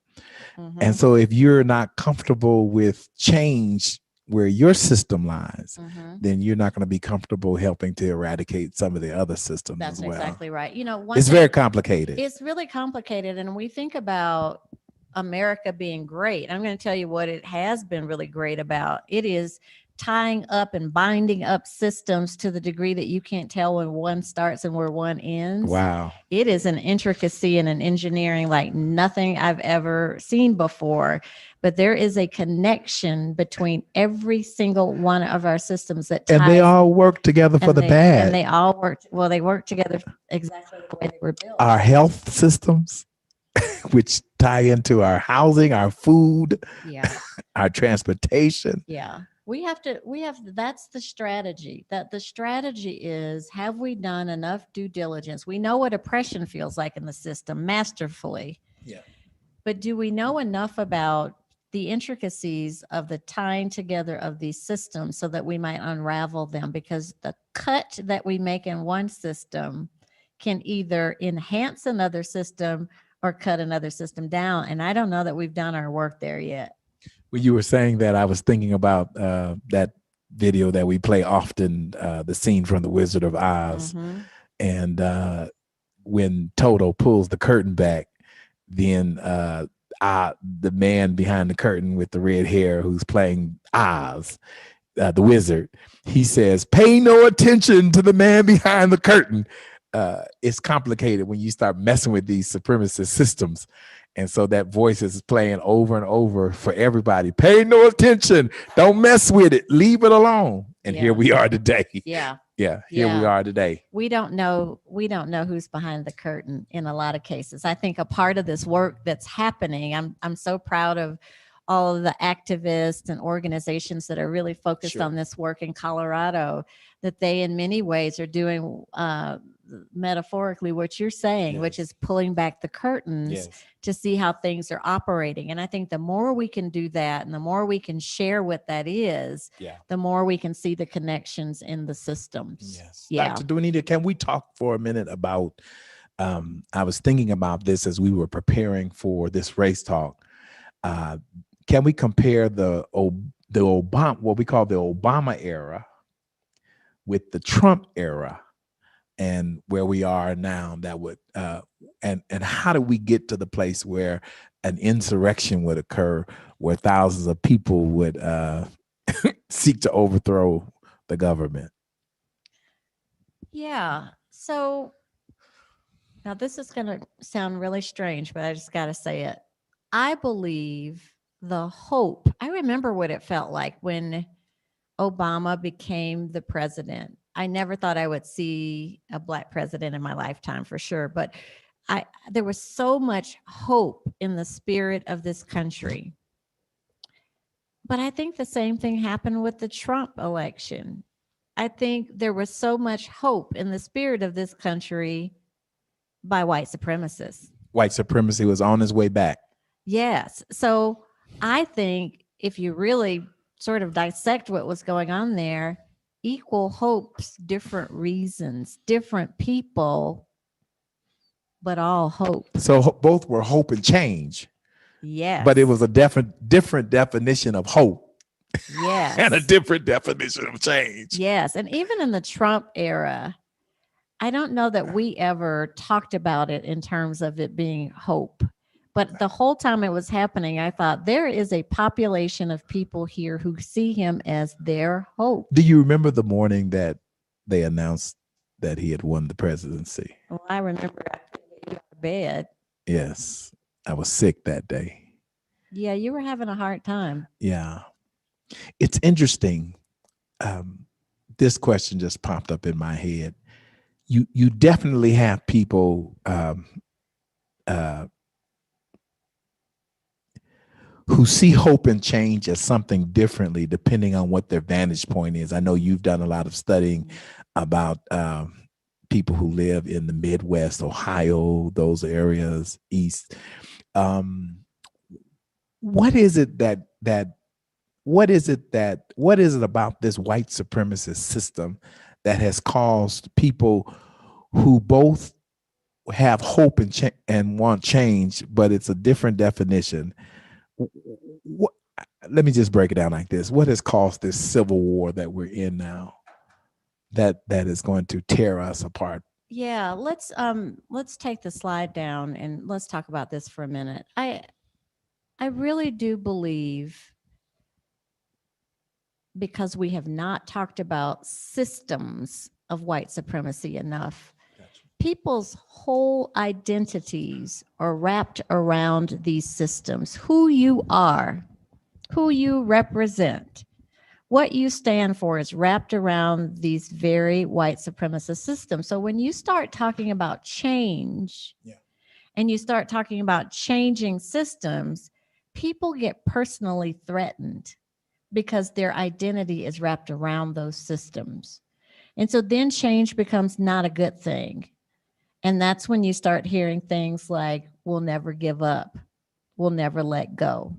Mhm. And so if you're not comfortable with change where your system lies, Mhm. then you're not going to be comfortable helping to eradicate some of the other systems That's as well. exactly right. It's very complicated. It's really complicated. And we think about America being great. I'm going to tell you what it has been really great about. It is tying up and binding up systems to the degree that you can't tell when one starts and where one ends. Wow. It is an intricacy and an engineering like nothing I've ever seen before. But there is a connection between every single one of our systems that ties, And they all work together for the bad. And they all work, well, they work together exactly the way they were built. Our health systems, which tie into our housing, our food, our transportation. Yeah. That's the strategy. That the strategy is, have we done enough due diligence? We know what oppression feels like in the system masterfully. Yeah. But do we know enough about the intricacies of the tying together of these systems so that we might unravel them? Because the cut that we make in one system can either enhance another system or cut another system down. And I don't know that we've done our work there yet. When you were saying that, I was thinking about that video that we play often, the scene from The Wizard of Oz. Mm-hmm. And when Toto pulls the curtain back, then the man behind the curtain with the red hair who's playing Oz, the wizard, he says, "Pay no attention to the man behind the curtain." It's complicated when you start messing with these supremacist systems. And so that voice is playing over and over for everybody. Pay no attention. Don't mess with it. Leave it alone. And here we are today. Yeah. Yeah. Here we are today. We don't know who's behind the curtain in a lot of cases. I think a part of this work that's happening, I'm so proud of all of the activists and organizations that are really focused on this work in Colorado, that they in many ways are doing metaphorically what you're saying, which is pulling back the curtains to see how things are operating. And I think the more we can do that and the more we can share what that is, the more we can see the connections in the systems. Yes. Dr. Dwinita, can we talk for a minute about, I was thinking about this as we were preparing for this race talk. Can we compare the Obama, what we call the Obama era, with the Trump era, and where we are now? That would and how do we get to the place where an insurrection would occur, where thousands of people would seek to overthrow the government? Yeah. So now this is going to sound really strange, but I just got to say it. I believe the hope. I remember what it felt like when Obama became the president. I never thought I would see a Black president in my lifetime, for sure. But there was so much hope in the spirit of this country. But I think the same thing happened with the Trump election. I think there was so much hope in the spirit of this country by white supremacists. White supremacy was on its way back. Yes. So I think if you really sort of dissect what was going on there, equal hopes, different reasons, different people but all hope. So both were hope and change, Yes. but it was a different definition of hope yes. and a different definition of change. Yes. And even in the Trump era, I don't know that we ever talked about it in terms of it being hope. But the whole time it was happening, I thought there is a population of people here who see him as their hope. Do you remember the morning that they announced that he had won the presidency? Well, I remember I couldn't get out of bed. Yes. I was sick that day. Yeah, you were having a hard time. Yeah. It's interesting. This question just popped up in my head. You definitely have people who see hope and change as something differently depending on what their vantage point is. I know you've done a lot of studying about people who live in the Midwest, Ohio, those areas, East. What is it about this white supremacist system that has caused people who both have hope and want change, but it's a different definition? Let me just break it down like this. What has caused this civil war that we're in now that is going to tear us apart? Yeah, let's take the slide down and let's talk about this for a minute. I really do believe, because we have not talked about systems of white supremacy enough, people's whole identities are wrapped around these systems. Who you are, who you represent, what you stand for is wrapped around these very white supremacist systems. So when you start talking about change, and you start talking about changing systems, people get personally threatened because their identity is wrapped around those systems. And so then change becomes not a good thing. And that's when you start hearing things like, we'll never give up, we'll never let go,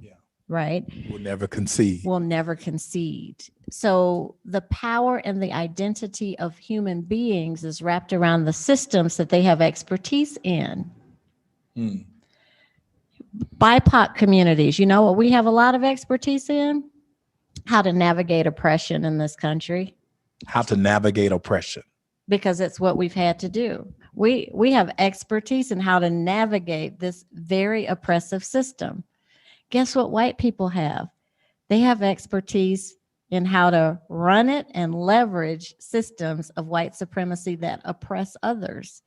right? We'll never concede. We'll never concede. So the power and the identity of human beings is wrapped around the systems that they have expertise in. BIPOC communities, you know what we have a lot of expertise in? How to navigate oppression in this country. How to navigate oppression. Because it's what we've had to do. We have expertise in how to navigate this very oppressive system. Guess what white people have? They have expertise in how to run it and leverage systems of white supremacy that oppress others.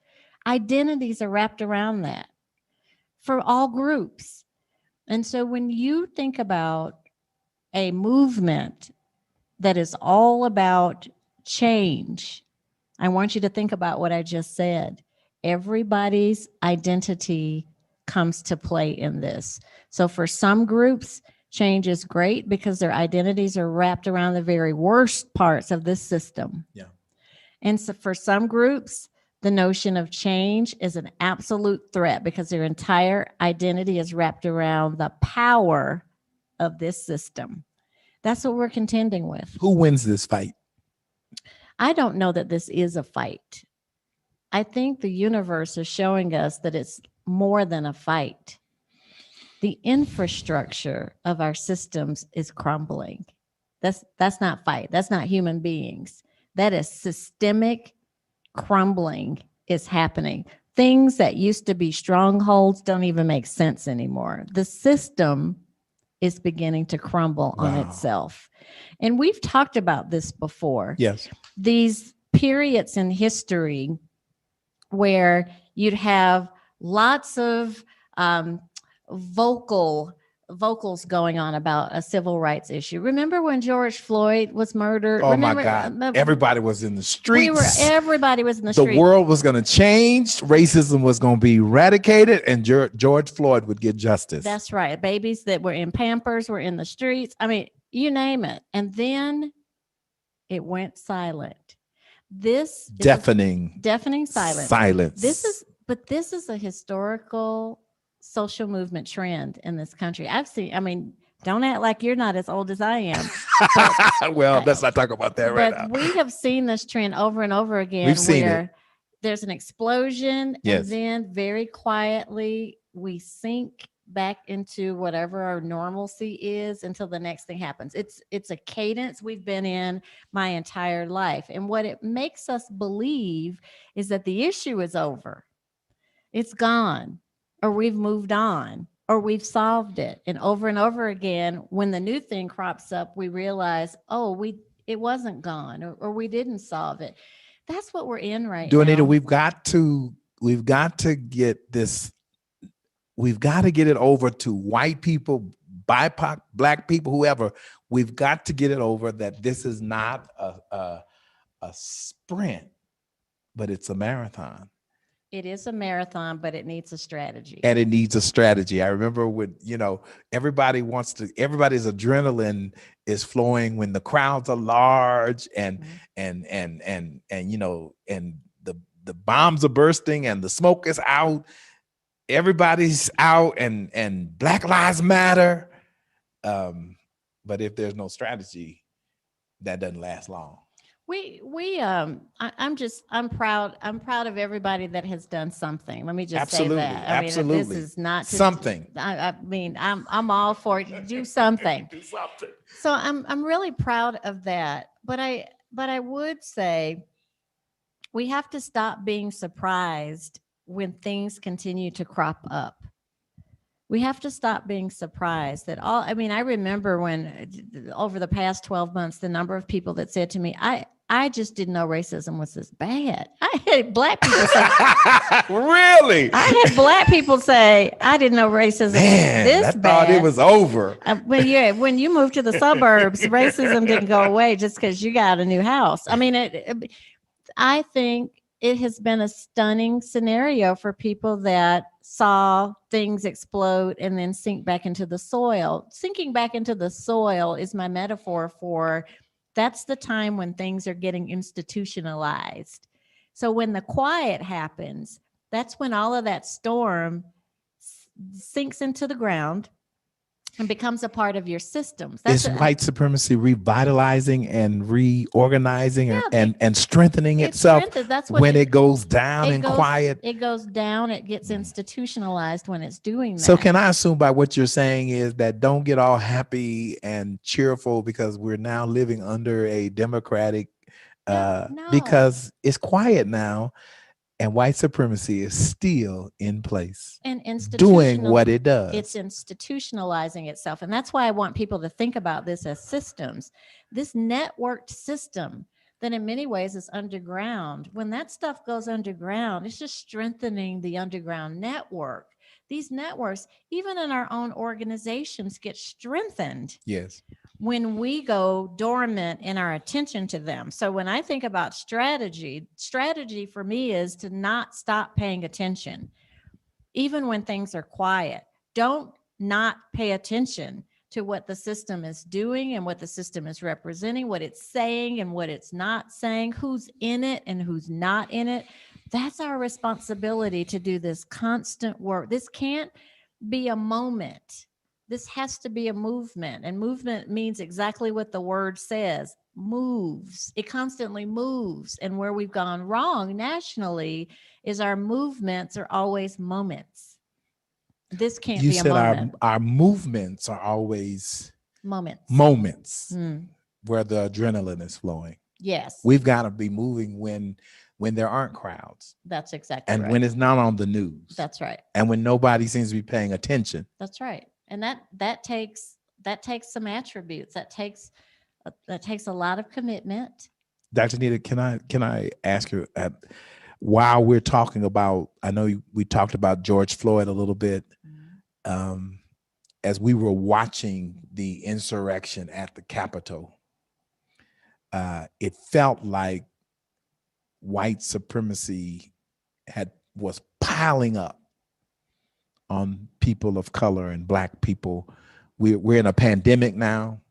Identities are wrapped around that for all groups. And so when you think about a movement that is all about change, I want you to think about what I just said. Everybody's identity comes to play in this. So for some groups, change is great because their identities are wrapped around the very worst parts of this system. And so for some groups, the notion of change is an absolute threat because their entire identity is wrapped around the power of this system. That's what we're contending with. Who wins this fight? I don't know that this is a fight. I think the universe is showing us that it's more than a fight. The infrastructure of our systems is crumbling. That's not fight. That's not human beings. That is systemic crumbling is happening. Things that used to be strongholds don't even make sense anymore. The system is beginning to crumble on itself. And we've talked about this before. Yes. These periods in history where you'd have lots of vocals going on about a civil rights issue. Remember when George Floyd was murdered? Oh, Remember, my God. Everybody was in the streets. Everybody was in the streets. The world was going to change. Racism was going to be eradicated, and George Floyd would get justice. That's right. Babies that were in Pampers were in the streets. I mean, you name it. And then it went silent. This deafening silence. This is a historical social movement trend in this country. Don't act like you're not as old as I am. Well, let's not talk about that right now. But we have seen this trend over and over again. We've seen it. there's an explosion, Yes. and then very quietly we sink back into whatever our normalcy is until the next thing happens. It's a cadence we've been in my entire life. And what it makes us believe is that the issue is over. It's gone, or we've moved on, or we've solved it. And over again, when the new thing crops up, we realize, oh, it wasn't gone, or we didn't solve it. That's what we're in right Dwinita, now. we've got to get this. We've got to get it over to white people, BIPOC, black people, whoever. We've got to get it over that this is not a sprint, but it's a marathon. It is a marathon, but it needs a strategy. And it needs a strategy. I remember with, everybody's adrenaline is flowing when the crowds are large and and the bombs are bursting and the smoke is out. Everybody's out and Black Lives Matter. But if there's no strategy, that doesn't last long. I'm proud of everybody that has done something. Let me just Absolutely, say that. absolutely. This is not just, something. I mean, I'm all for it. Do something. Do something. So I'm really proud of that. But I would say we have to stop being surprised when things continue to crop up. We have to stop being surprised that I remember when over the past 12 months, the number of people that said to me, I just didn't know racism was this bad. I had black people say, really? I had black people say, I didn't know racism was this bad. Thought it was over. When you moved to the suburbs, racism didn't go away just because you got a new house. I mean, I think it has been a stunning scenario for people that saw things explode and then sink back into the soil. Sinking back into the soil is my metaphor for that's the time when things are getting institutionalized. So when the quiet happens, that's when all of that storm sinks into the ground and becomes a part of your systems. Is white supremacy revitalizing and reorganizing and strengthening itself when it goes down and quiet? It goes down, it gets institutionalized when it's doing that. So can I assume by what you're saying is that don't get all happy and cheerful because we're now living under a democratic, No. because it's quiet now. And white supremacy is still in place and doing what it does. It's institutionalizing itself. And that's why I want people to think about this as systems. This networked system that in many ways is underground. When that stuff goes underground, it's just strengthening the underground network. These networks, even in our own organizations, get strengthened. Yes. When we go dormant in our attention to them. So when I think about strategy for me is to not stop paying attention, even when things are quiet. Don't not pay attention to what the system is doing and what the system is representing, what it's saying and what it's not saying, who's in it and who's not in it. That's our responsibility to do this constant work. This can't be a moment. This has to be a movement, and movement means exactly what the word says, moves. It constantly moves. And where we've gone wrong nationally is our movements are always moments. This can't be a moment. Our movements are always moments where the adrenaline is flowing. Yes. We've got to be moving when there aren't crowds. That's exactly right. And when it's not on the news. That's right. And when nobody seems to be paying attention. That's right. And that takes some attributes. That takes a lot of commitment. Dr. Nita, can I ask you, while we're talking about, I know we talked about George Floyd a little bit, as we were watching the insurrection at the Capitol, it felt like white supremacy was piling up on people of color and Black people. We're in a pandemic now.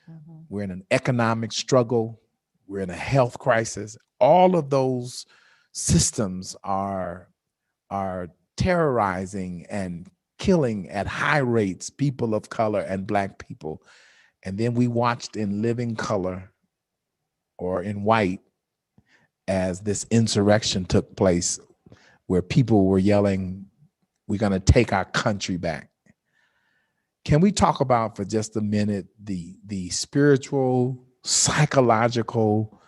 Mm-hmm. We're in an economic struggle. We're in a health crisis. All of those systems are terrorizing and killing at high rates people of color and Black people. And then we watched in living color or in white as this insurrection took place where people were yelling, "We're going to take our country back." Can we talk about for just a minute the spiritual, psychological,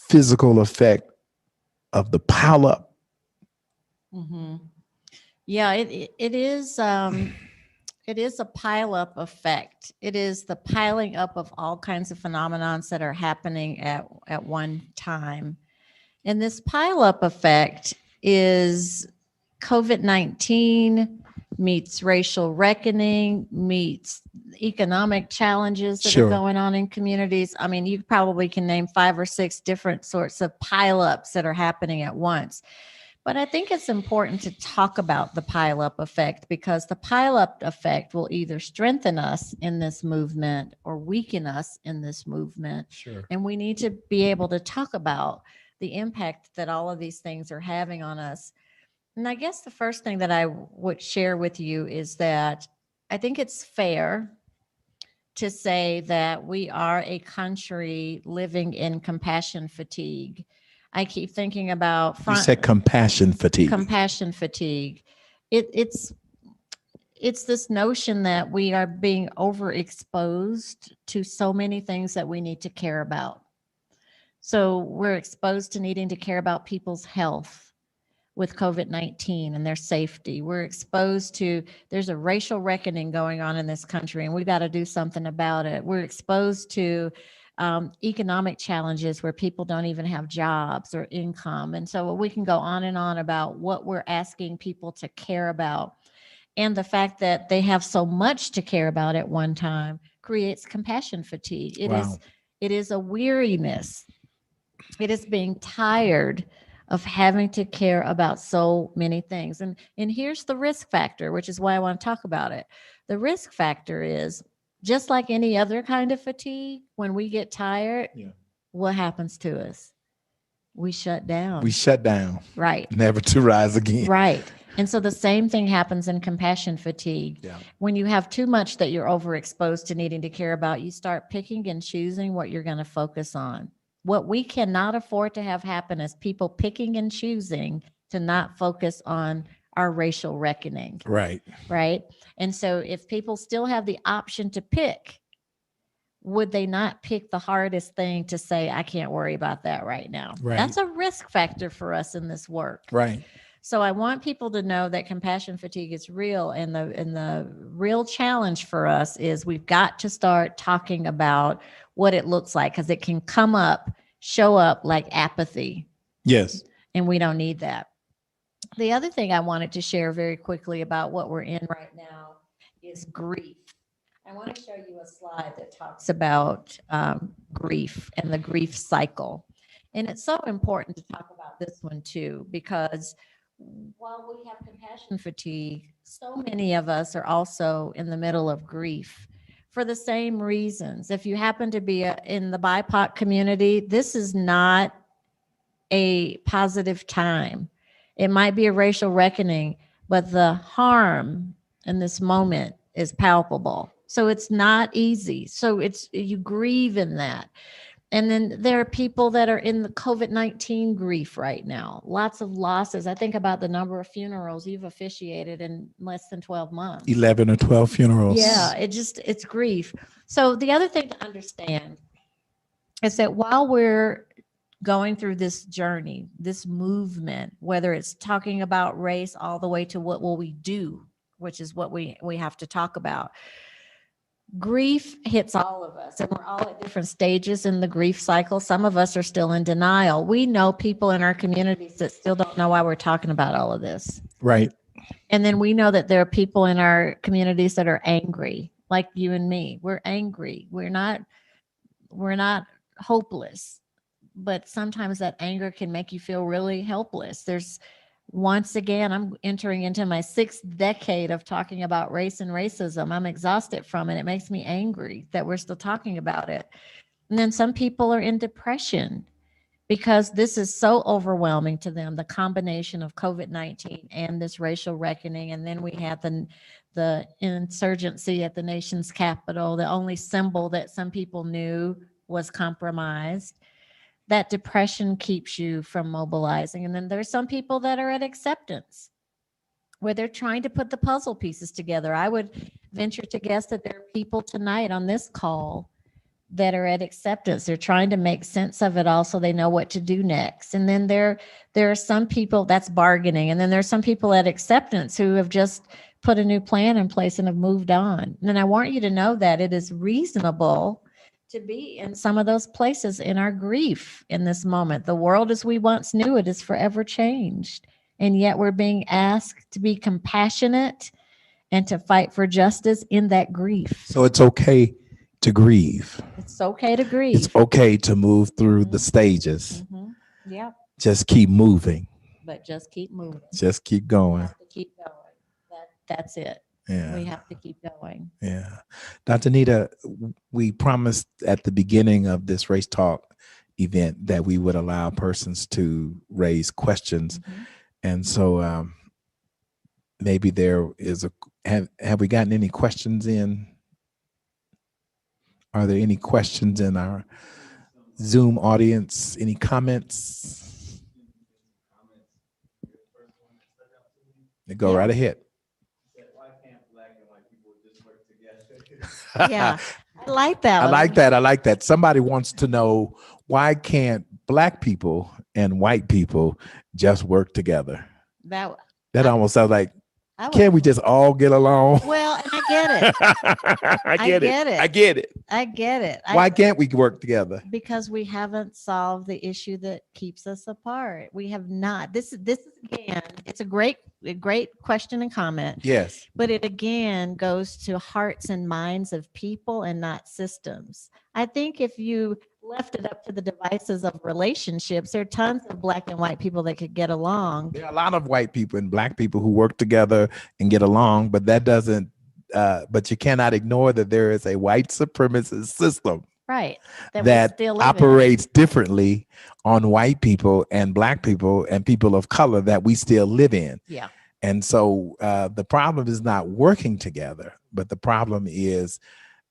physical effect of the pileup? Mm-hmm. Yeah, it is. It is a pileup effect. It is the piling up of all kinds of phenomenons that are happening at one time. And this pileup effect is COVID-19 meets racial reckoning, meets economic challenges that Sure. are going on in communities. I mean, you probably can name 5 or 6 different sorts of pileups that are happening at once. But I think it's important to talk about the pileup effect, because the pileup effect will either strengthen us in this movement or weaken us in this movement. Sure. And we need to be able to talk about the impact that all of these things are having on us. And I guess the first thing that I would share with you is that I think it's fair to say that we are a country living in compassion fatigue. I keep thinking about You said compassion fatigue. compassion fatigue. It's this notion that we are being overexposed to so many things that we need to care about. So we're exposed to needing to care about people's health with COVID-19 and their safety. We're exposed to, there's a racial reckoning going on in this country and we got to do something about it. We're exposed to economic challenges where people don't even have jobs or income. And so we can go on and on about what we're asking people to care about. And the fact that they have so much to care about at one time creates compassion fatigue. Wow. It is a weariness. It is being tired of having to care about so many things. And here's the risk factor, which is why I want to talk about it. The risk factor is just like any other kind of fatigue, when we get tired, what happens to us? We shut down. We shut down. Right. Never to rise again. Right. And so the same thing happens in compassion fatigue. Yeah. When you have too much that you're overexposed to needing to care about, you start picking and choosing what you're going to focus on. What we cannot afford to have happen is people picking and choosing to not focus on our racial reckoning. Right. Right. And so if people still have the option to pick, would they not pick the hardest thing to say, I can't worry about that right now? Right. That's a risk factor for us in this work. Right. So I want people to know that compassion fatigue is real. And the real challenge for us is we've got to start talking about what it looks like, because it can show up like apathy. Yes. And we don't need that. The other thing I wanted to share very quickly about what we're in right now is grief. I want to show you a slide that talks about grief and the grief cycle. And it's so important to talk about this one too, because while we have compassion fatigue, so many of us are also in the middle of grief for the same reasons. If you happen to be in the BIPOC community, this is not a positive time. It might be a racial reckoning, but the harm in this moment is palpable. So it's not easy. So you grieve in that. And then there are people that are in the COVID-19 grief right now. Lots of losses. I think about the number of funerals you've officiated in less than 12 months. 11 or 12 funerals. Yeah, it's grief. So the other thing to understand is that while we're going through this journey, this movement, whether it's talking about race all the way to what will we do, which is what we have to talk about. Grief hits all of us, and we're all at different stages in the grief cycle. Some of us are still in denial. We know people in our communities that still don't know why we're talking about all of this. Right. And then we know that there are people in our communities that are angry, like you and me. We're angry. We're not hopeless, but sometimes that anger can make you feel really helpless. Once again, I'm entering into my 6th decade of talking about race and racism. I'm exhausted from it. It makes me angry that we're still talking about it. And then some people are in depression because this is so overwhelming to them, the combination of COVID-19 and this racial reckoning. And then we had the insurgency at the nation's capital, the only symbol that some people knew was compromised. that depression keeps you from mobilizing. And then there's some people that are at acceptance, where they're trying to put the puzzle pieces together. I would venture to guess that there are people tonight on this call that are at acceptance. They're trying to make sense of it all so they know what to do next. And then there are some people that's bargaining. And then there's some people at acceptance who have just put a new plan in place and have moved on. And I want you to know that it is reasonable to be in some of those places in our grief in this moment. The world as we once knew it is forever changed. And yet we're being asked to be compassionate and to fight for justice in that grief. So it's okay to grieve. It's okay to grieve. It's okay to move through the stages. Yeah, Just keep moving. but just keep moving. Just keep going. Have to keep going. That's it. Yeah. We have to keep going. Yeah. Dr. Nita, we promised at the beginning of this Race Talk event that we would allow persons to raise questions. And so maybe there is have we gotten any questions in? Are there any questions in our Zoom audience? Any comments? Go right ahead. Yeah, I like that. I like that. I like that. Somebody wants to know, why can't Black people and white people just work together? That almost sounds like, can't we just all get along? Well, and I get it. I get it. Why can't we work together? Because we haven't solved the issue that keeps us apart. We have not. This again, it's a great question and comment. Yes. But it again goes to hearts and minds of people and not systems. I think if you left it up to the devices of relationships, there are tons of Black and white people that could get along. There are a lot of white people and Black people who work together and get along, but that doesn't, but you cannot ignore that there is a white supremacist system. Right. That operates differently on white people and Black people and people of color that we still live in. Yeah. And so the problem is not working together, but the problem is,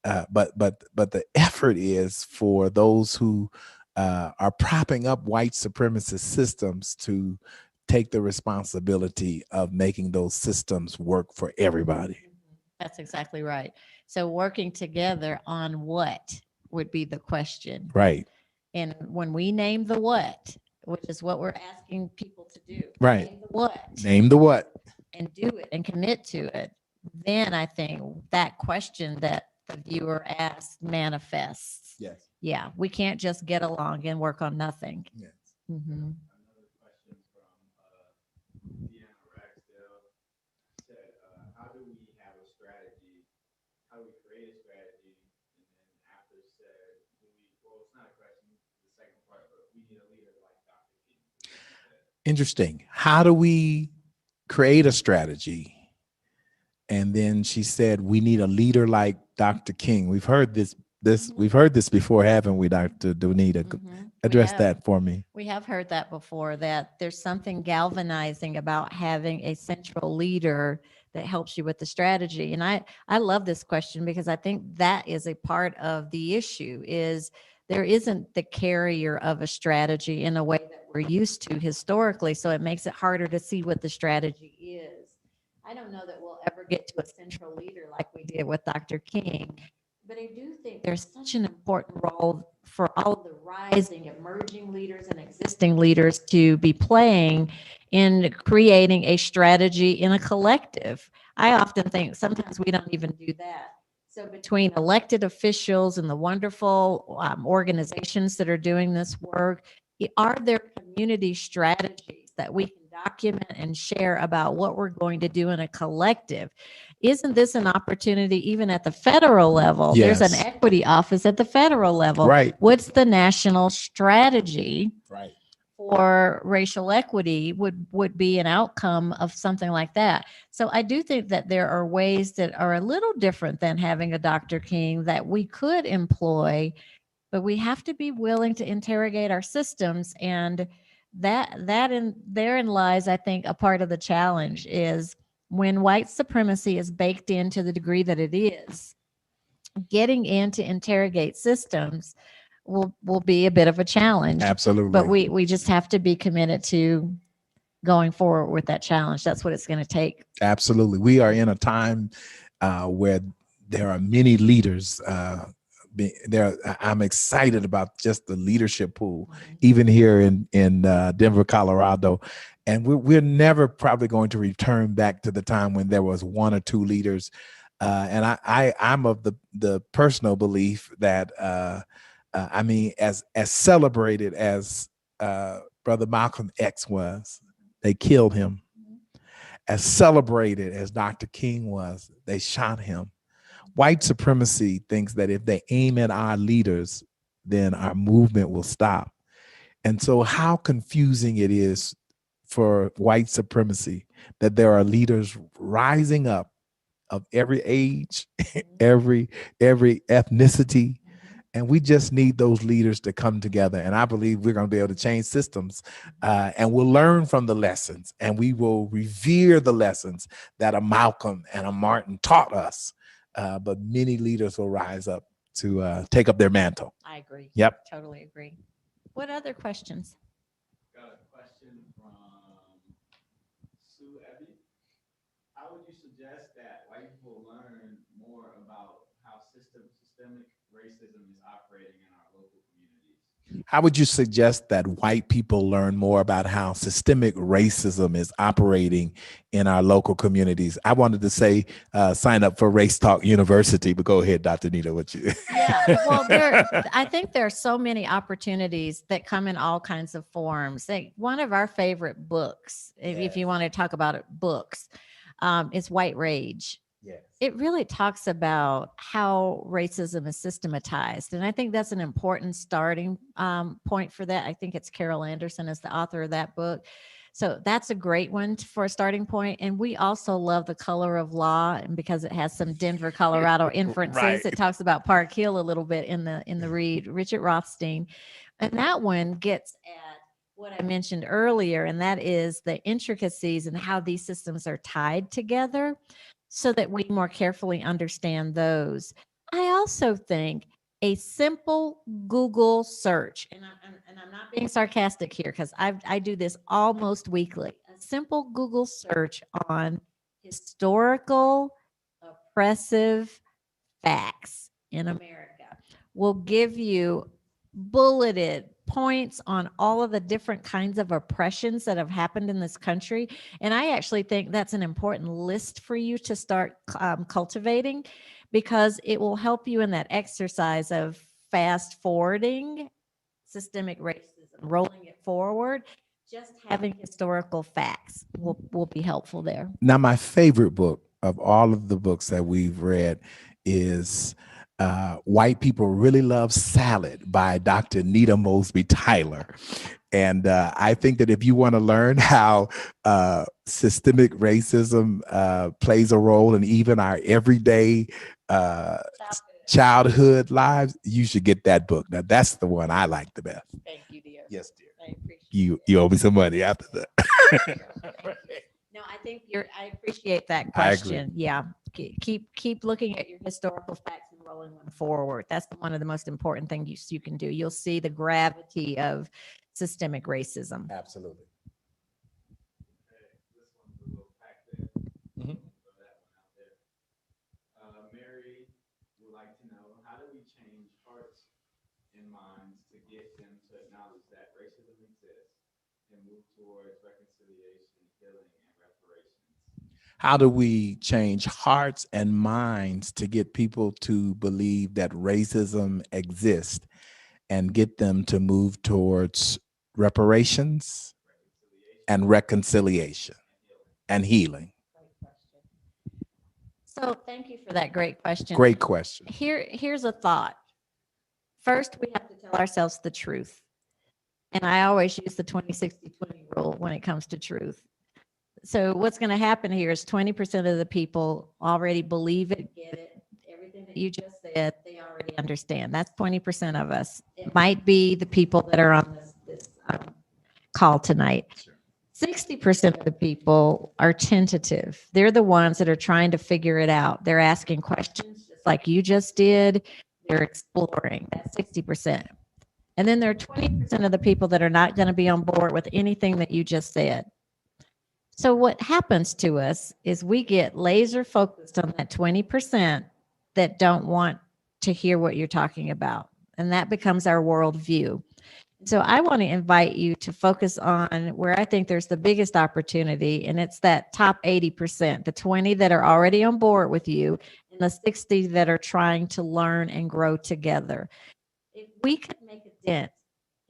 but the effort is for those who are propping up white supremacist systems to take the responsibility of making those systems work for everybody. That's exactly right. So working together on what would be the question. Right. And when we name the what, which is what we're asking people to do. Right. Name the what. Name the what. And do it and commit to it. Then I think that question that the viewer asked manifests. Yes. Yeah. We can't just get along and work on nothing. Yes. Mm-hmm. Another question from Deanna Ragsdale said, how do we have a strategy? How do we create a strategy? And then after said, well, it's not a question, the second part, but we need a leader like Dr. King. Interesting. How do we create a strategy? And then she said, we need a leader like Dr. King. We've heard this before, haven't we, Dr. Dwinita? Address that for me. We have heard that before, that there's something galvanizing about having a central leader that helps you with the strategy. And I love this question, because I think that is a part of the issue, is there isn't the carrier of a strategy in a way that we're used to historically. So it makes it harder to see what the strategy is. I don't know that we'll ever get to a central leader like we did with Dr. King, but I do think there's such an important role for all of the rising, emerging leaders and existing leaders to be playing in creating a strategy in a collective. I often think sometimes we don't even do that. So between elected officials and the wonderful organizations that are doing this work, are there community strategies that we can document and share about what we're going to do in a collective? Isn't this an opportunity even at the federal level? Yes. There's an equity office at the federal level. Right. What's the national strategy? Right. For racial equity would be an outcome of something like that. So I do think that there are ways that are a little different than having a Dr. King that we could employ, but we have to be willing to interrogate our systems. And therein lies, I think, a part of the challenge is when white supremacy is baked into the degree that it is, getting in to interrogate systems will be a bit of a challenge. Absolutely. But we just have to be committed to going forward with that challenge. That's what it's going to take. Absolutely. We are in a time where there are many leaders. I'm excited about just the leadership pool, even here in Denver, Colorado. And we're never probably going to return back to the time when there was one or two leaders. And I'm of the personal belief that, I mean, as celebrated as Brother Malcolm X was, they killed him. As celebrated as Dr. King was, they shot him. White supremacy thinks that if they aim at our leaders, then our movement will stop. And so how confusing it is for white supremacy that there are leaders rising up of every age, every ethnicity. And we just need those leaders to come together. And I believe we're going to be able to change systems, and we'll learn from the lessons, and we will revere the lessons that a Malcolm and a Martin taught us. But many leaders will rise up to take up their mantle. I agree. Yep. Totally agree. What other questions? Got a question from Sue Ebby. How would you suggest that white people learn more about how systemic racism is operating in our local communities? How would you suggest that white people learn more about how systemic racism is operating in our local communities? I wanted to say sign up for Race Talk University, but go ahead, Dr. Nita, what you? Yeah, well, I think there are so many opportunities that come in all kinds of forms. One of our favorite books, if you want to talk about it, books, is White Rage. Yes. It really talks about how racism is systematized. And I think that's an important starting point for that. I think it's Carol Anderson is the author of that book. So that's a great one for a starting point. And we also love The Color of Law, and because it has some Denver, Colorado inferences. Right. It talks about Park Hill a little bit in the read, Richard Rothstein. And that one gets at what I mentioned earlier, and that is the intricacies and how these systems are tied together, so that we more carefully understand those. I also think a simple Google search, and I'm not being sarcastic here because I do this almost weekly, a simple Google search on historical oppressive facts in America will give you bulleted points on all of the different kinds of oppressions that have happened in this country. And I actually think that's an important list for you to start cultivating, because it will help you in that exercise of fast forwarding systemic racism, rolling it forward. Just having historical facts will be helpful there. Now, my favorite book of all of the books that we've read is White People Really Love Salad by Dr. Nita Mosby Tyler. And I think that if you want to learn how systemic racism plays a role in even our everyday childhood lives, you should get that book. Now, that's the one I like the best. Thank you, dear. Yes, dear. I appreciate You owe me some money after that. No, I think I appreciate that I agree. question. Yeah. Keep looking at your historical facts and rolling them forward. That's one of the most important things you can do. You'll see the gravity of systemic racism. Absolutely. This one's a little packed in. Mhm. Throw that one out there. Mary would like to know, how do we change hearts and minds to get them to acknowledge that racism exists and move towards reconciliation, healing, and reparations? How do we change hearts and minds to get people to believe that racism exists and get them to move towards reparations and reconciliation and healing? So thank you for that great question. Great question. Here's a thought. First, we have to tell ourselves the truth. And I always use the 20-60-20 rule when it comes to truth. So what's going to happen here is 20% of the people already believe it, get it. Everything that you just said, they already understand. That's 20% of us. It might be the people that are on this call tonight. 60% of the people are tentative. They're the ones that are trying to figure it out. They're asking questions just like you just did. They're exploring. That's 60%. And then there are 20% of the people that are not going to be on board with anything that you just said. So what happens to us is we get laser focused on that 20% that don't want to hear what you're talking about. And that becomes our worldview. So I want to invite you to focus on where I think there's the biggest opportunity, and it's that top 80%, the 20 that are already on board with you, and the 60 that are trying to learn and grow together. If we could make a dent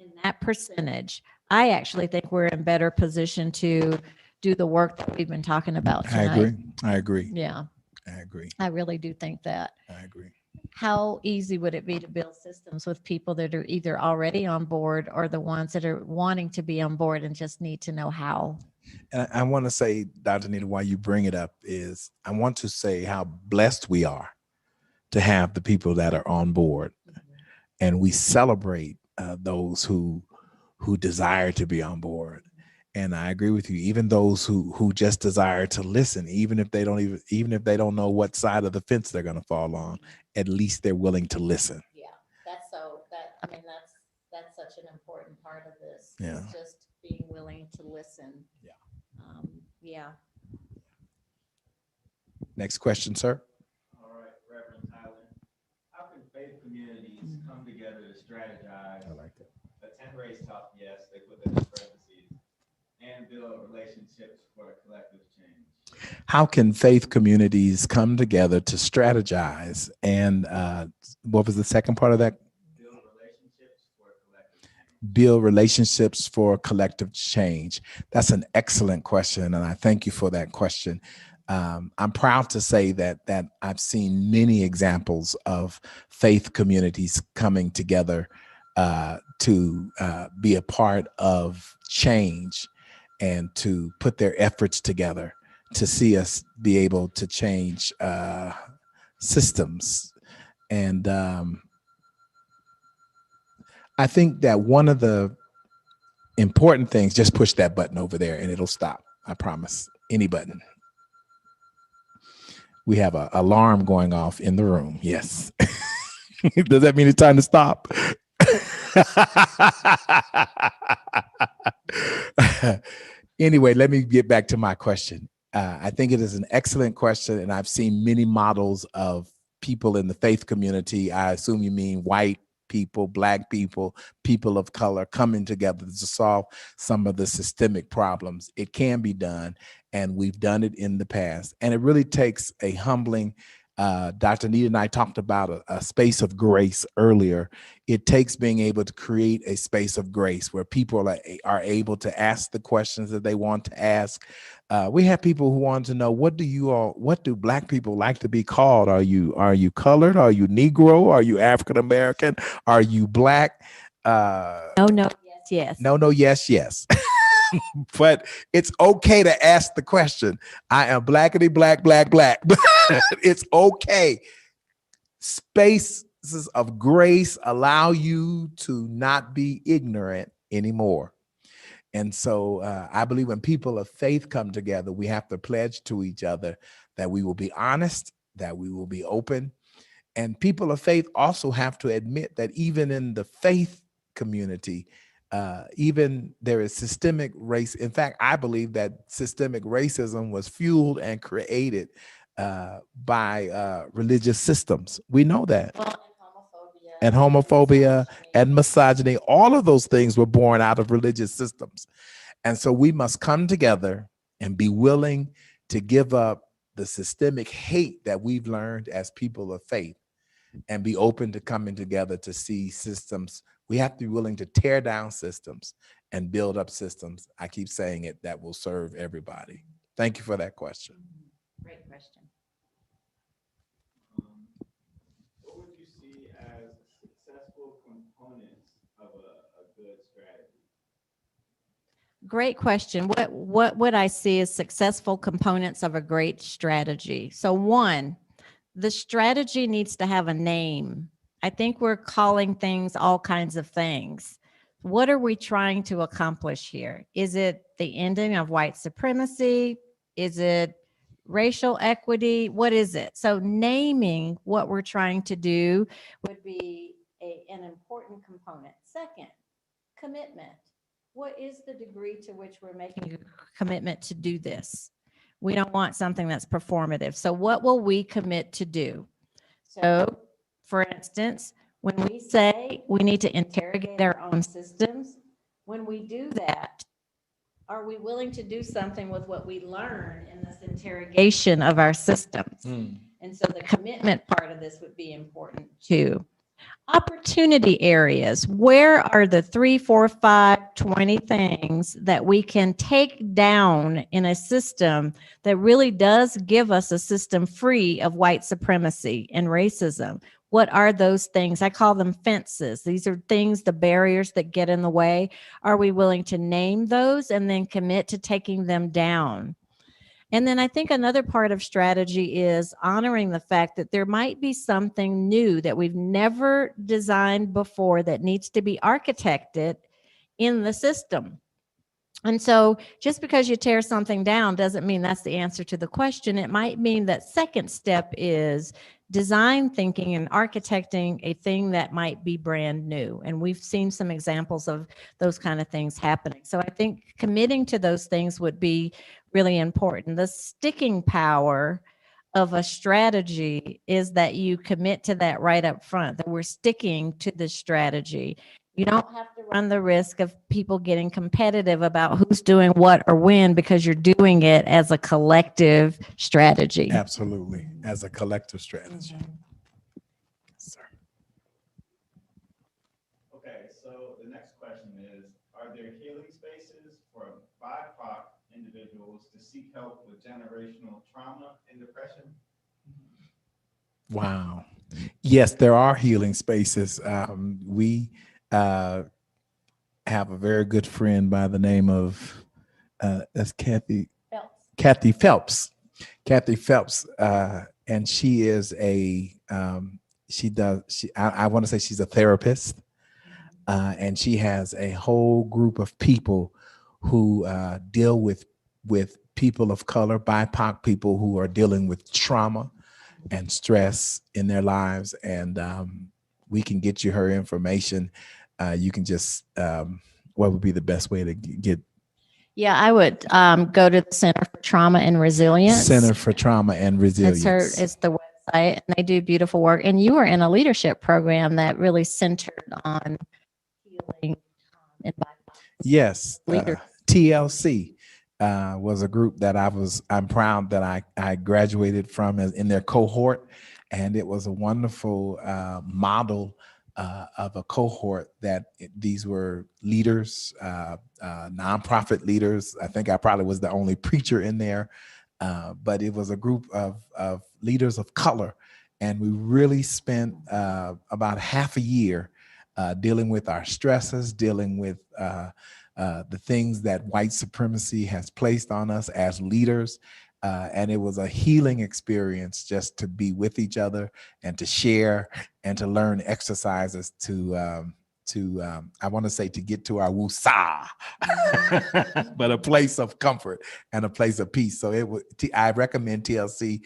in that percentage, I actually think we're in better position to do the work that we've been talking about tonight. I agree. Yeah, I agree. I really do think that. I agree. How easy would it be to build systems with people that are either already on board or the ones that are wanting to be on board and just need to know how? And I want to say, Dr. Nita, why you bring it up is I want to say how blessed we are to have the people that are on board, and we celebrate those who desire to be on board. And I agree with you. Even those who just desire to listen, even if they don't know what side of the fence they're going to fall on, at least they're willing to listen. Yeah, that's such an important part of this. Yeah. It's just being willing to listen. Yeah. Yeah. Next question, sir. All right, Reverend Tyler. How can faith communities come together to strategize, I like that. attend race talk, yes, they put that in parentheses, and build relationships for a collective change? How can faith communities come together to strategize? And what was the second part of that? Build relationships for a collective change. Build relationships for collective change. That's an excellent question, and I thank you for that question. I'm proud to say that I've seen many examples of faith communities coming together to be a part of change and to put their efforts together to see us be able to change systems. And I think that one of the important things, just push that button over there and it'll stop. I promise. Any button. We have an alarm going off in the room. Yes. Does that mean it's time to stop? Anyway, let me get back to my question. I think it is an excellent question, and I've seen many models of people in the faith community. I assume you mean white people, Black people, people of color coming together to solve some of the systemic problems. It can be done, and we've done it in the past. And it really takes a humbling, Dr. Nita and I talked about a space of grace earlier. It takes being able to create a space of grace where people are able to ask the questions that they want to ask. We have people who want to know, what do Black people like to be called? Are you colored? Are you Negro? Are you African American? Are you Black? No, yes. No, yes. But it's okay to ask the question. I am blackity black. It's okay. Spaces of grace allow you to not be ignorant anymore. And so I believe when people of faith come together, we have to pledge to each other that we will be honest, that we will be open. And people of faith also have to admit that even in the faith community, even there is systemic race. In fact, I believe that systemic racism was fueled and created by religious systems. We know that. And homophobia and misogyny, all of those things were born out of religious systems. And so we must come together and be willing to give up the systemic hate that we've learned as people of faith and be open to coming together to see systems. We have to be willing to tear down systems and build up systems. I keep saying it, that will serve everybody. Thank you for that question. Great question. What would you see as successful components of a good strategy? Great question. What would I see as successful components of a great strategy? So one, the strategy needs to have a name. I think we're calling things all kinds of things. What are we trying to accomplish here? Is it the ending of white supremacy? Is it racial equity? What is it? So naming what we're trying to do would be an important component. Second, commitment. What is the degree to which we're making a commitment to do this? We don't want something that's performative. So what will we commit to do? So, for instance, when we say we need to interrogate our own systems, when we do that, are we willing to do something with what we learn in this interrogation of our systems? And so the commitment part of this would be important too. Opportunity areas. Where are the 3, 4, 5, 20 things that we can take down in a system that really does give us a system free of white supremacy and racism? What are those things? I call them fences. These are things, the barriers that get in the way. Are we willing to name those and then commit to taking them down? And then I think another part of strategy is honoring the fact that there might be something new that we've never designed before that needs to be architected in the system. And so just because you tear something down doesn't mean that's the answer to the question. It might mean that second step is design thinking and architecting a thing that might be brand new. And we've seen some examples of those kind of things happening. So I think committing to those things would be really important. The sticking power of a strategy is that you commit to that right up front, that we're sticking to the strategy. You don't have to run the risk of people getting competitive about who's doing what or when, because you're doing it as a collective strategy. Absolutely, as a collective strategy. Sir. Okay, so the next question is, are there healing spaces for BIPOC individuals to seek help with generational trauma and depression? Wow. Yes, there are healing spaces. We have a very good friend by the name of that's Kathy Phelps. Kathy Phelps, and she is I want to say she's a therapist, and she has a whole group of people who deal with people of color, BIPOC people who are dealing with trauma and stress in their lives. And we can get you her information. You can just, what would be the best way to get? Yeah, I would go to the Center for Trauma and Resilience. Center for Trauma and Resilience. It's the website, and they do beautiful work. And you were in a leadership program that really centered on healing and BIPOC. Yes, Leaders. TLC was a group that I'm proud that I graduated from in their cohort, and it was a wonderful model of a cohort that these were leaders, nonprofit leaders. I think I probably was the only preacher in there, but it was a group of leaders of color, and we really spent about half a year dealing with our stresses, dealing with the things that white supremacy has placed on us as leaders. And it was a healing experience just to be with each other and to share and to learn exercises to I want to say to get to our woosah, but a place of comfort and a place of peace. So I recommend TLC.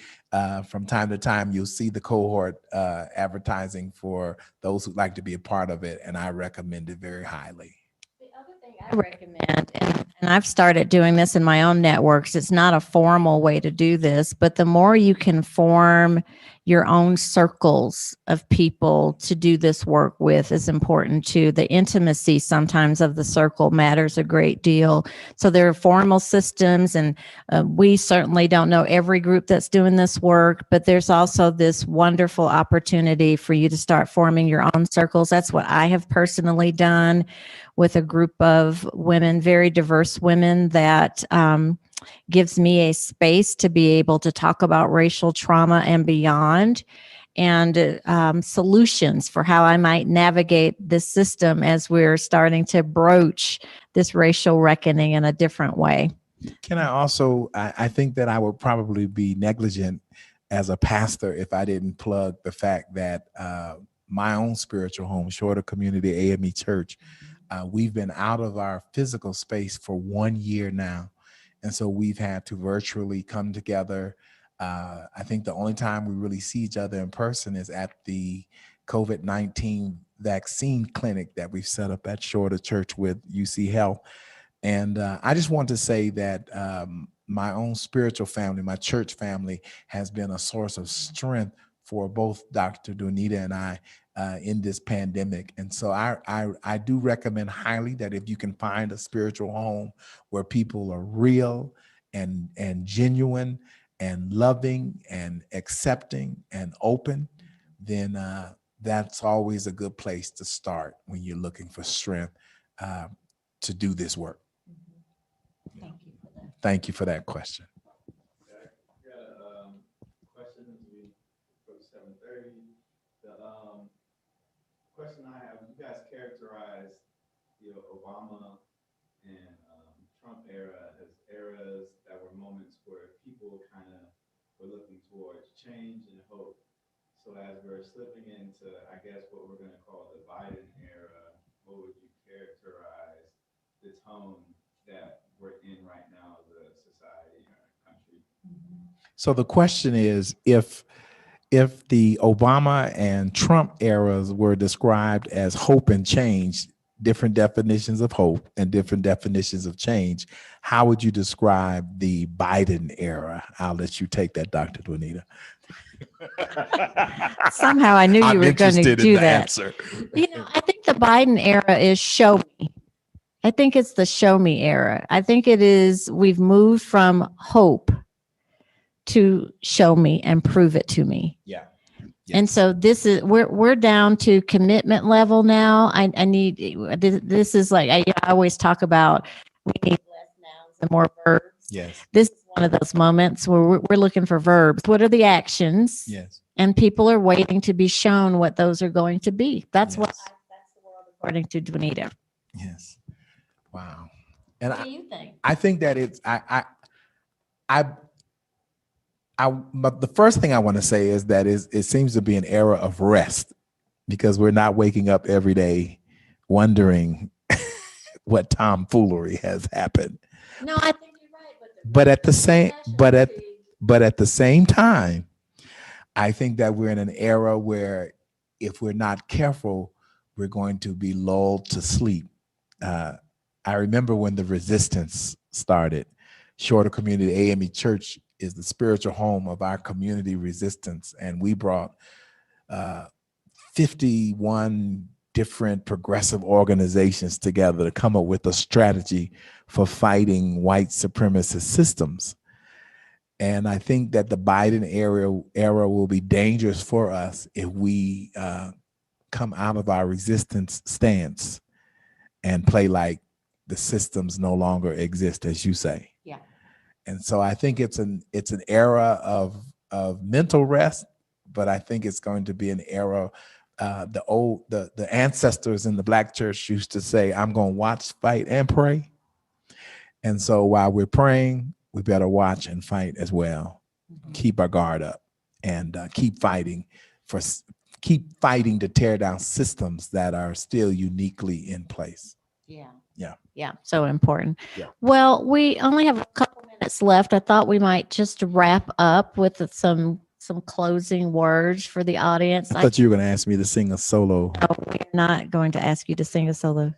From time to time, you'll see the cohort advertising for those who'd like to be a part of it, and I recommend it very highly. The other thing I recommend, and I've started doing this in my own networks, it's not a formal way to do this, but the more you can form your own circles of people to do this work with is important too. The intimacy sometimes of the circle matters a great deal. So there are formal systems, and we certainly don't know every group that's doing this work, but there's also this wonderful opportunity for you to start forming your own circles. That's what I have personally done with a group of women, very diverse women, that gives me a space to be able to talk about racial trauma and beyond, and solutions for how I might navigate this system as we're starting to broach this racial reckoning in a different way. Can I also, I think that I would probably be negligent as a pastor if I didn't plug the fact that my own spiritual home, Shorter Community AME Church, we've been out of our physical space for 1 year now. And so we've had to virtually come together. I think the only time we really see each other in person is at the COVID-19 vaccine clinic that we've set up at Shorter Church with UC Health. And I just want to say that my own spiritual family, my church family, has been a source of strength for both Dr. Dwinita and I in this pandemic. And so I do recommend highly that if you can find a spiritual home where people are real and genuine and loving and accepting and open, then that's always a good place to start when you're looking for strength to do this work. Thank you for that. Thank you for that question. Got a question as we approach 7:30. The question I have: you guys characterize the Obama and Trump era as eras that were moments where people kind of were looking towards change and hope. So as we're slipping into, I guess, what we're going to call the Biden era, what would you characterize the tone that we're in right now as a society or a country? So the question is, if the Obama and Trump eras were described as hope and change, different definitions of hope and different definitions of change, how would you describe the Biden era? I'll let you take that, Dr. Dwinita. Somehow I knew you were going to do that. Answer. I think the Biden era is show me. I think it's the show me era. I think it is, we've moved from hope to show me and prove it to me. Yeah. And so this is, we're down to commitment level now. I need, this is like, I always talk about, we need less nouns and more verbs. Yes. This is one of those moments where we're looking for verbs. What are the actions? Yes. And people are waiting to be shown what those are going to be. That's Yes. that's the world according to Dwinita. Yes. Wow. And What do you think? I think that it's but the first thing I want to say is that it seems to be an era of rest, because we're not waking up every day wondering what tomfoolery has happened. No, I think you're right. But at the same time, I think that we're in an era where if we're not careful, we're going to be lulled to sleep. I remember when the resistance started. Shorter Community AME Church is the spiritual home of our community resistance. And we brought 51 different progressive organizations together to come up with a strategy for fighting white supremacist systems. And I think that the Biden era will be dangerous for us if we come out of our resistance stance and play like the systems no longer exist, as you say. Yeah. And so I think it's an era of mental rest, but I think it's going to be an era. The ancestors in the Black church used to say, "I'm going to watch, fight, and pray." And so while we're praying, we better watch and fight as well. Mm-hmm. Keep our guard up and keep fighting to tear down systems that are still uniquely in place. Yeah. Yeah. Yeah. So important. Yeah. Well, we only have a couple minutes left. I thought we might just wrap up with some closing words for the audience. I thought you were going to ask me to sing a solo. No, we're not going to ask you to sing a solo. Okay,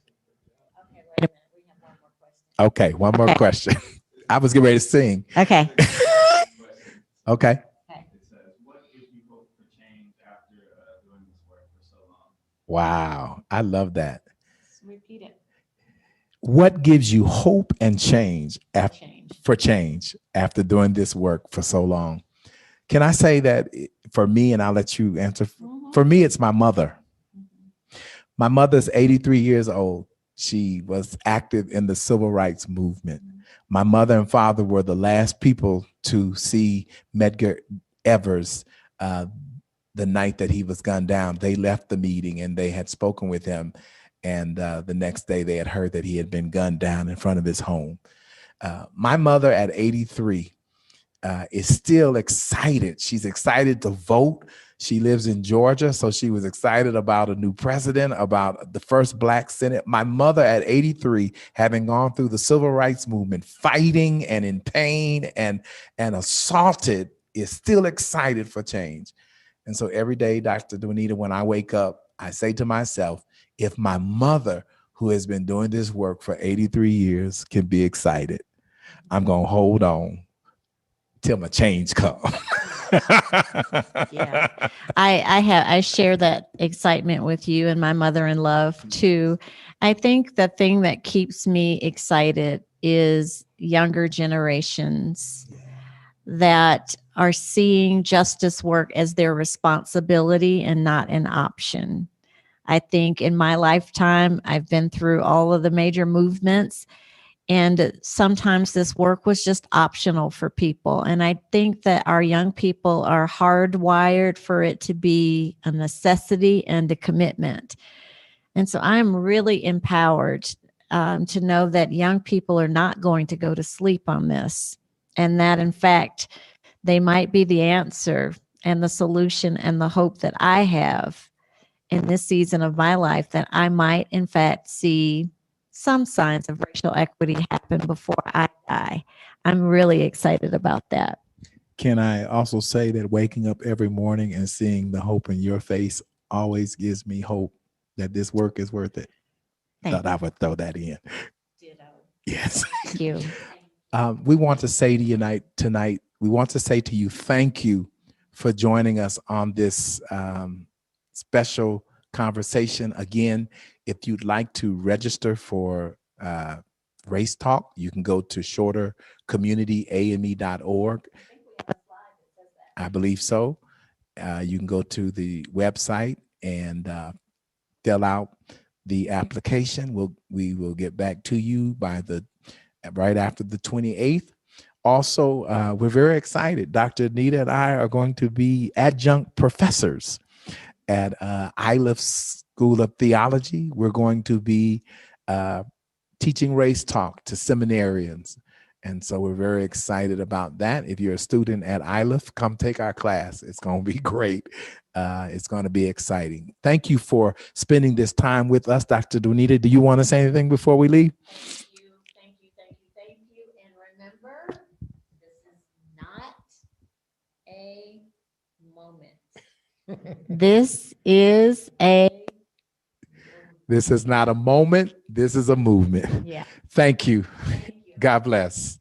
wait a minute. We have one more question. Okay, one more question. I was getting ready to sing. Okay. Okay. It says, what gives you hope for change after doing this work for so long? Wow, I love that. Repeat it. What gives you hope and change for change after doing this work for so long? Can I say that for me, and I'll let you answer. Mm-hmm. For me, it's my mother. Mm-hmm. My mother's 83 years old. She was active in the civil rights movement. Mm-hmm. My mother and father were the last people to see Medgar Evers the night that he was gunned down. They left the meeting and they had spoken with him. And the next day they had heard that he had been gunned down in front of his home. My mother at 83 is still excited. She's excited to vote. She lives in Georgia, so she was excited about a new president, about the first Black Senate. My mother at 83, having gone through the civil rights movement, fighting and in pain and assaulted, is still excited for change. And so every day, Dr. Dwinita, when I wake up, I say to myself, if my mother, who has been doing this work for 83 years, can be excited, I'm going to hold on till my change comes. Yeah. I share that excitement with you and my mother-in-law too. I think the thing that keeps me excited is younger generations that are seeing justice work as their responsibility and not an option. I think in my lifetime, I've been through all of the major movements, and sometimes this work was just optional for people. And I think that our young people are hardwired for it to be a necessity and a commitment. And so I'm really empowered to know that young people are not going to go to sleep on this, and that in fact, they might be the answer and the solution and the hope that I have in this season of my life, that I might in fact see some signs of racial equity happen before I die. I'm really excited about that. Can I also say that waking up every morning and seeing the hope in your face always gives me hope that this work is worth it? Thought I would throw that in. Yes. Thank you. We want to say to you tonight, we want to say to you, thank you for joining us on this special conversation. Again, if you'd like to register for Race Talk, you can go to shortercommunityame.org. I believe so. You can go to the website and fill out the application. We will get back to you by right after the 28th. Also, we're very excited. Dr. Anita and I are going to be adjunct professors at Iliff School of Theology. We're going to be teaching Race Talk to seminarians. And so we're very excited about that. If you're a student at Iliff, come take our class. It's going to be great. It's going to be exciting. Thank you for spending this time with us. Dr. Dwinita, do you want to say anything before we leave? Thank you. And remember, this is not a moment. This is not a moment. This is a movement. Yeah. Thank you. God bless.